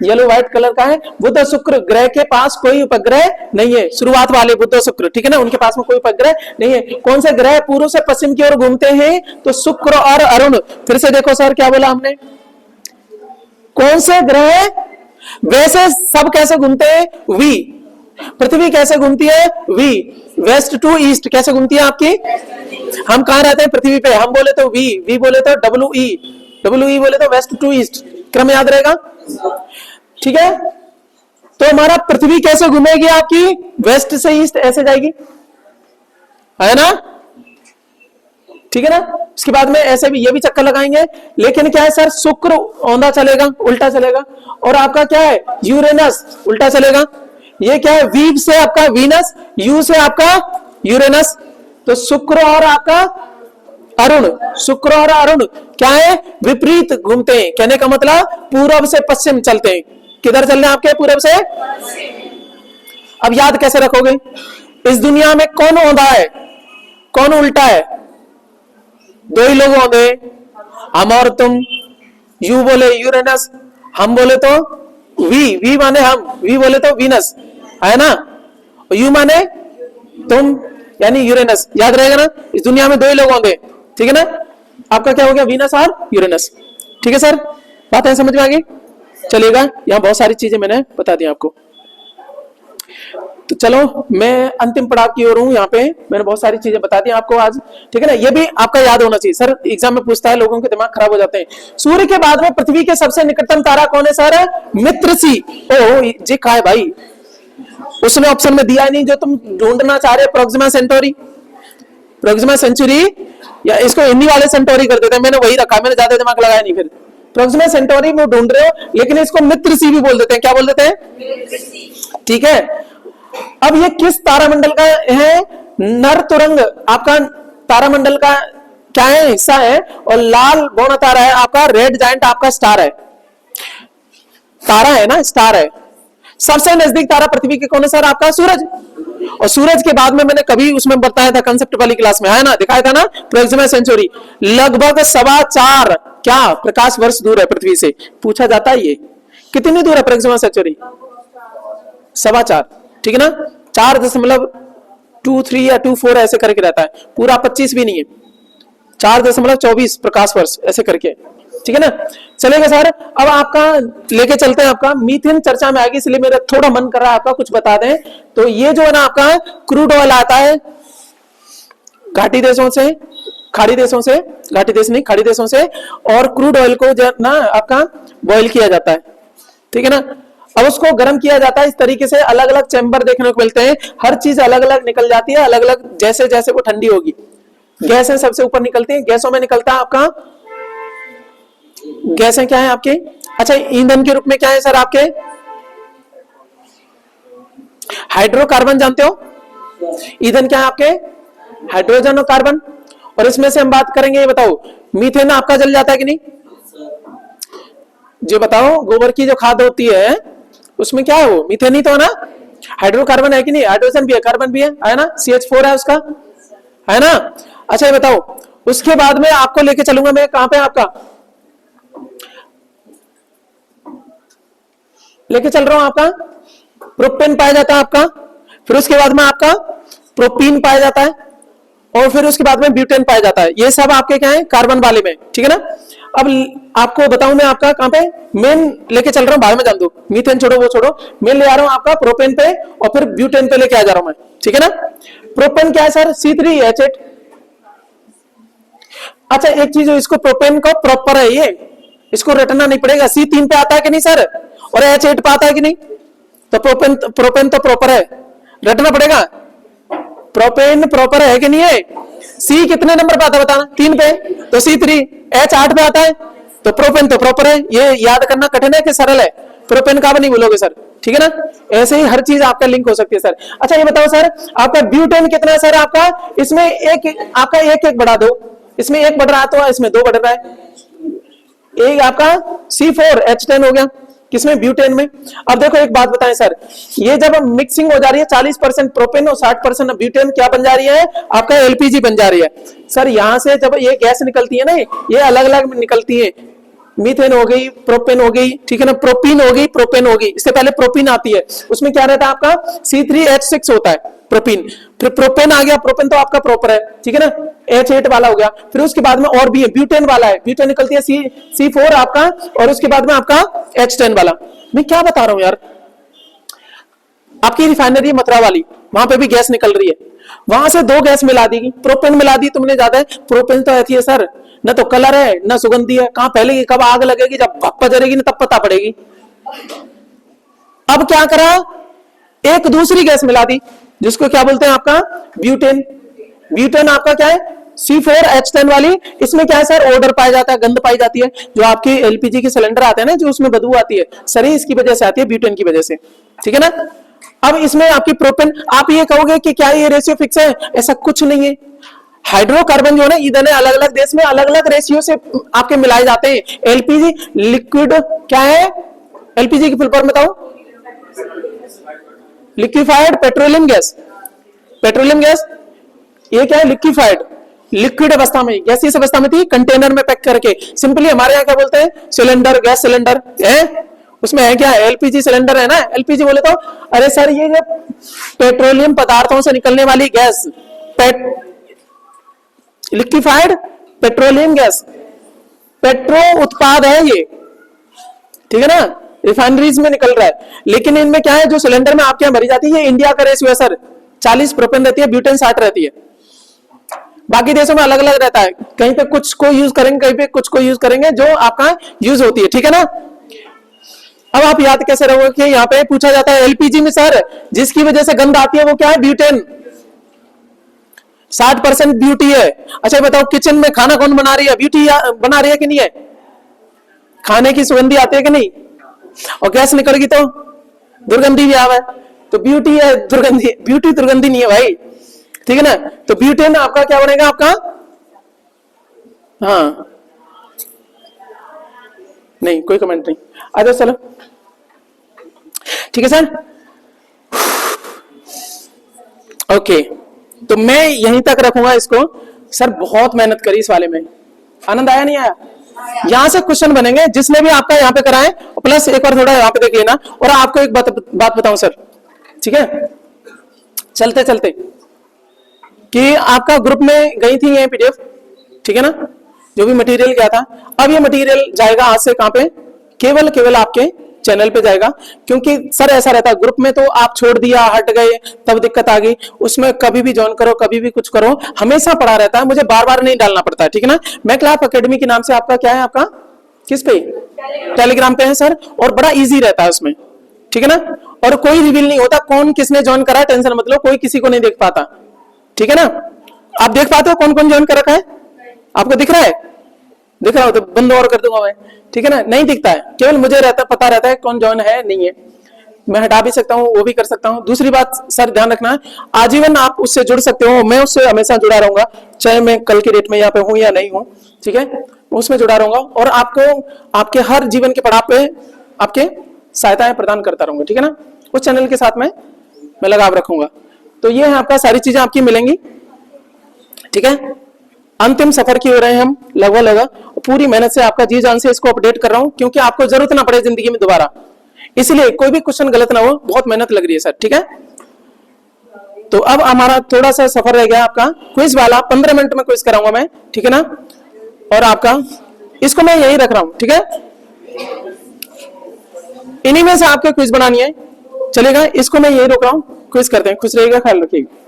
येलो व्हाइट कलर का है, बुध और शुक्र ग्रह के पास कोई उपग्रह नहीं है, शुरुआत वाले बुध और शुक्र, ठीक है ना, उनके पास में कोई उपग्रह नहीं है। कौन से ग्रह पूर्व से पश्चिम की ओर घूमते हैं, तो शुक्र और अरुण। फिर से देखो सर क्या बोला हमने, कौन से ग्रह, वैसे सब कैसे घूमते हैं, वी, पृथ्वी कैसे घूमती है, वी, वेस्ट टू ईस्ट कैसे घूमती है आपकी, हम कहां रहते हैं, पृथ्वी पे, हम बोले तो वी बोले तो WE बोले तो वेस्ट टू ईस्ट, क्रम याद रहेगा, ठीक है। तो हमारा पृथ्वी कैसे घूमेगी आपकी, वेस्ट से ईस्ट ऐसे जाएगी, है ना, ठीक है ना। इसके बाद में ऐसे भी ये भी चक्कर लगाएंगे, लेकिन क्या है सर, शुक्र औंधा चलेगा, उल्टा चलेगा, और आपका क्या है, यूरेनस उल्टा चलेगा। ये क्या है, वी से आपका वीनस, यू से आपका यूरेनस। तो शुक्र और आपका अरुण, शुक्र और अरुण क्या है, विपरीत घूमते हैं, कहने का मतलब पूरब से पश्चिम चलते हैं। किधर चल रहे हैं आपके, पूरब से। अब याद कैसे रखोगे, इस दुनिया में कौन औंधा है, कौन उल्टा है, दो ही लोग औंधे, हम और तुम। यू बोले यूरेनस, हम बोले तो वी माने हम, वी बोले तो वीनस, है ना, यू माने तुम यानी यूरेनस, याद रहेगा ना। इस दुनिया में दो ही लोग होंगे, ठीक है ना, आपका क्या हो गया, वीनस और यूरेनस, ठीक है सर, बात है समझ में आ गई। चलिएगा, यहाँ बहुत सारी चीजें मैंने बता दी आपको। तो चलो मैं अंतिम पड़ाव की ओर हूं, यहाँ पे मैंने बहुत सारी चीजें बता दी आपको आज, ठीक है ना। ये भी आपका याद होना चाहिए, सर एग्जाम में पूछता है, लोगों के दिमाग खराब हो जाते हैं। सूर्य के बाद में पृथ्वी के सबसे निकटतम तारा कौन है सर, मित्र सी। ओ जी कहा है भाई, उसने ऑप्शन में दिया नहीं जो तुम ढूंढना चाह रहे, प्रोक्सिमा सेंटोरी, प्रोक्सिमा सेंचुरी, या इसको हिंदी वाले सेंटोरी कर देते हैं, मैंने वही रखा, मैंने ज्यादा दिमाग लगाया नहीं। फिर प्रोक्सिमा सेंटोरी में ढूंढ रहे हो, लेकिन इसको मित्र सी भी बोल देते हैं, क्या बोल देते हैं, ठीक है। अब ये किस तारामंडल का है, नर तुरंग आपका तारामंडल का क्या है, हिस्सा है, और लाल बौना तारा है आपका, रेड जायंट आपका स्टार है, तारा है ना, स्टार है। सबसे नजदीक तारा पृथ्वी के कौन है सर, आपका सूरज। और सूरज के बाद में मैंने कभी उसमें बताया था कंसेप्ट वाली क्लास में, है ना, दिखाया था ना, प्रोक्सिमा सेंचुरी लगभग 4.25 क्या प्रकाश वर्ष दूर है पृथ्वी से। पूछा जाता है ये कितनी दूर है प्रोक्सिमा सेंचुरी, 4.25, ठीक है ना, 4.23 या 24 ऐसे करके रहता है, पूरा 25 भी नहीं है, 4.24 प्रकाश वर्ष ऐसे करके, ठीक है ना। चलेगा सर, अब आपका लेके चलते हैं, आपका मीथेन चर्चा में आएगी, इसलिए मेरा थोड़ा मन कर रहा है आपका कुछ बता दें। तो ये जो है ना आपका क्रूड ऑयल आता है घाटी देशों से, खाड़ी देशों से, घाटी देश नहीं खाड़ी देशों से, और क्रूड ऑयल को जो ना आपका बॉईल किया जाता है, ठीक है ना। अब उसको गर्म किया जाता है इस तरीके से, अलग अलग चैम्बर देखने को मिलते हैं, हर चीज अलग अलग निकल जाती है, अलग अलग जैसे जैसे वो ठंडी होगी। गैसें सबसे ऊपर निकलती हैं, गैसों में निकलता है आपका, गैसें क्या है आपके, अच्छा ईंधन के रूप में क्या है सर आपके, हाइड्रोकार्बन जानते हो, ईंधन क्या है आपके, हाइड्रोजन और कार्बन। और इसमें से हम बात करेंगे, ये बताओ मीथेन आपका जल जाता है कि नहीं, जो बताओ गोबर की जो खाद होती है उसमें क्या है, वो मीथेन ही तो है ना, हाइड्रोकार्बन है कि नहीं, हाइड्रोजन भी है, कार्बन भी है ना, CH4 है उसका, है ना। अच्छा ये बताओ, उसके बाद में आपको लेके चलूंगा मैं कहां पे, आपका लेके चल रहा हूं, आपका प्रोपेन पाया जाता है आपका, फिर उसके बाद में आपका प्रोपीन पाया जाता है, और फिर उसके बाद में ब्यूटेन पाया जाता है। ये सब आपके क्या है, कार्बन वाले में, ठीक है ना। अब आपको बताऊं मैं आपका कहां पे मेन लेके चल रहा हूं, बाद में जान दो, मीथेन छोड़ो वो छोड़ो, मेन ले आ रहा हूं आपका प्रोपेन पे, और फिर ब्यूटेन पे लेके आ जा रहा हूं मैं, ठीक है ना। प्रोपेन क्या है सर? C3H8। अच्छा एक चीज, इसको प्रोपेन को प्रॉपर है ये, इसको रटना नहीं पड़ेगा। C3 पे आता है कि नहीं सर, और H8 पे आता है कि नहीं? तो प्रोपेन तो प्रॉपर है, रटना पड़ेगा। प्रोपेन प्रॉपर है कि नहीं है? C कितने नंबर पे आता है बताना? 3 पे, तो C3। H 8 पे आता है, तो प्रोपेन तो प्रॉपर है। ये याद करना कठिन है कि सरल है? प्रोपेन का भी नहीं बोलोगे सर, ठीक है ना? ऐसे ही हर चीज आपका लिंक हो सकती है सर। अच्छा ये बताओ सर, आपका ब्यूटेन कितना है सर आपका? इसमें एक आपका एक बढ़ा दो, इसमें 1 बढ़ रहा है तो इसमें 2 बढ़ रहा है। एक आपका C4H10 हो गया, किसमें? ब्यूटेन में। अब देखो एक बात बताएं सर, ये जब मिक्सिंग हो जा रही है 40% प्रोपेन और 60% ब्यूटेन, क्या बन जा रही है? आपका एलपीजी बन जा रही है सर। यहां से जब ये गैस निकलती है ना, ये अलग अलग निकलती है। मीथेन हो गई, प्रोपेन हो गई, ठीक है ना, प्रोपीन हो गई, प्रोपेन हो गई। इससे पहले प्रोपीन आती है, उसमें क्या रहता है आपका? C3H6 होता है प्रोपीन। फिर प्रोपेन आ गया, प्रोपेन तो आपका प्रॉपर है, ठीक है ना, H8 वाला हो गया। फिर उसके बाद में और भी है, ब्यूटेन वाला है, ब्यूटेन निकलती है C4 आपका, और उसके बाद में आपका H10 वाला। मैं क्या बता रहा हूं यार, आपकी रिफाइनरी मथुरा वाली, वहां पे भी गैस निकल रही है, वहां से 2 गैस मिला दी, प्रोपेन मिला दी तुमने ज्यादा है। प्रोपेन तो ऐसी है सर, न तो कलर है न सुगंधी है, कहां पहले कब आग लगेगी, जब भक्का जरेगी ना तब पता पड़ेगी। अब क्या करा, एक दूसरी गैस मिला दी, जिसको क्या बोलते हैं आपका? ब्यूटेन। ब्यूटेन आपका क्या है? C4H10 वाली। इसमें क्या है सर? ऑर्डर पाया जाता है, गंध पाई जाती है। जो आपके एलपीजी के सिलेंडर आते हैं ना, जो उसमें बदबू आती है सर, इसकी वजह से आती है, ब्यूटेन की वजह से, ठीक है ना। अब इसमें आपकी प्रोपेन, आप ये कहोगे कि क्या ये रेशियो फिक्स है? ऐसा कुछ नहीं है। हाइड्रोकार्बन जो है ना, इधर अलग अलग देश में अलग अलग रेशियो से आपके मिलाए जाते हैं। एलपीजी लिक्विड क्या है? एलपीजी की फुल फॉर्म बताओ। Liquefied petroleum gas. Petroleum gas ये क्या है? लिक्विफाइड, लिक्विड अवस्था में, गैसीय अवस्था में थी, कंटेनर में पैक करके। सिंपली हमारे यहाँ क्या बोलते हैं? सिलेंडर, गैस सिलेंडर है। उसमें है क्या? एलपीजी सिलेंडर है ना। एलपीजी बोले तो अरे सर ये जो पेट्रोलियम पदार्थों से निकलने वाली gas, liquefied petroleum gas, petro उत्पाद है ये, ठीक है ना, रिफाइनरीज में निकल रहा है। लेकिन इनमें क्या है, जो सिलेंडर में आपके यहाँ भरी जाती है, ये इंडिया का रेशियो है सर, 40 प्रोपेन रहती है, ब्यूटेन 60 रहती है। बाकी देशों में अलग अलग रहता है, कहीं पे कुछ को यूज करेंगे, कहीं पे कुछ को यूज करेंगे, जो आपका यूज होती है, ठीक है ना। अब आप याद कैसे रहोगे कि यहाँ पे पूछा जाता है एलपीजी में सर जिसकी वजह से गंध आती है वो क्या है? ब्यूटेन। 60% ब्यूटी है। अच्छा बताओ, किचन में खाना कौन बना रही है? ब्यूटी बना रही है कि नहीं है? खाने की सुगंधी आती है कि नहीं? और गैस निकलेगी तो दुर्गंधी भी आवे, तो ब्यूटी है दुर्गंधी, ब्यूटी दुर्गंधी नहीं है भाई, ठीक है ना। तो ब्यूटेन आपका क्या बनेगा आपका? हाँ नहीं, कोई कमेंट नहीं, आ जाओ चलो, ठीक है सर। ओके, तो मैं यहीं तक रखूंगा इसको। सर बहुत मेहनत करी इस वाले में, आनंद आया नहीं आया? यहां से क्वेश्चन बनेंगे जिसने भी आपका यहाँ पे कराए, प्लस एक बार थोड़ा यहाँ पे देख लेना। और आपको एक बात बताऊं सर, ठीक है, चलते चलते कि आपका ग्रुप में गई थी ये पीडीएफ, ठीक है ना, जो भी मटेरियल गया था। अब ये मटेरियल जाएगा आज से कहां पे? केवल आपके चैनल पे जाएगा। क्योंकि सर ऐसा रहता है, ग्रुप में तो आप छोड़ दिया, हट गए, तब दिक्कत आ गई। उसमें कभी भी ज्वाइन करो, कभी भी कुछ करो, हमेशा पड़ा रहता है, मुझे बार बार नहीं डालना पड़ता है, ठीक है ना। मैं क्लास एकेडमी के नाम से, आपका क्या है, आपका किस पे? टेलीग्राम पे है सर, और बड़ा इजी रहता है उसमें, ठीक है ना। और कोई रिवील नहीं होता कौन किसने ज्वाइन करा है, टेंशन मत लो, कोई किसी को नहीं देख पाता, ठीक है ना। आप देख पाते हो कौन कौन ज्वाइन कर रखा है? आपको दिख रहा है? दिख रहा हो तो बंद और कर दूंगा मैं, ठीक है ना। नहीं दिखता है, केवल मुझे पता रहता है कौन ज्वाइन है नहीं है। मैं हटा भी सकता हूँ, वो भी कर सकता हूँ। दूसरी बात सर ध्यान रखना है, आजीवन आप उससे जुड़ सकते हो, मैं उससे हमेशा जुड़ा रहूंगा, चाहे मैं कल की डेट में यहाँ पे हूँ या नहीं हूँ, ठीक है, उसमें जुड़ा रहूंगा। और आपको आपके हर जीवन के पड़ाव पे आपके सहायताएं प्रदान करता रहूंगा, ठीक है ना। उस चैनल के साथ में मैं लगाव रखूंगा। तो ये है आपका, सारी चीजें आपकी मिलेंगी, ठीक है। अंतिम सफर की हो रहे हैं हम लगभग पूरी मेहनत से, आपका जी जान से इसको अपडेट कर रहा हूं, क्योंकि आपको जरूरत ना पड़े जिंदगी में दोबारा, इसलिए कोई भी क्वेश्चन गलत ना हो, बहुत मेहनत लग रही है सर, ठीक है। तो अब हमारा थोड़ा सा सफर रह गया आपका क्विज वाला, 15 मिनट में क्विज कराऊंगा मैं, ठीक है ना। और आपका इसको मैं यही रख रहा हूं, ठीक है, इन्हीं में से आपके क्विज बनानी है, चलेगा। इसको मैं यही रोक रहा हूं, क्विज करते हैं, खुश रहिएगा, ख्याल रखिएगा।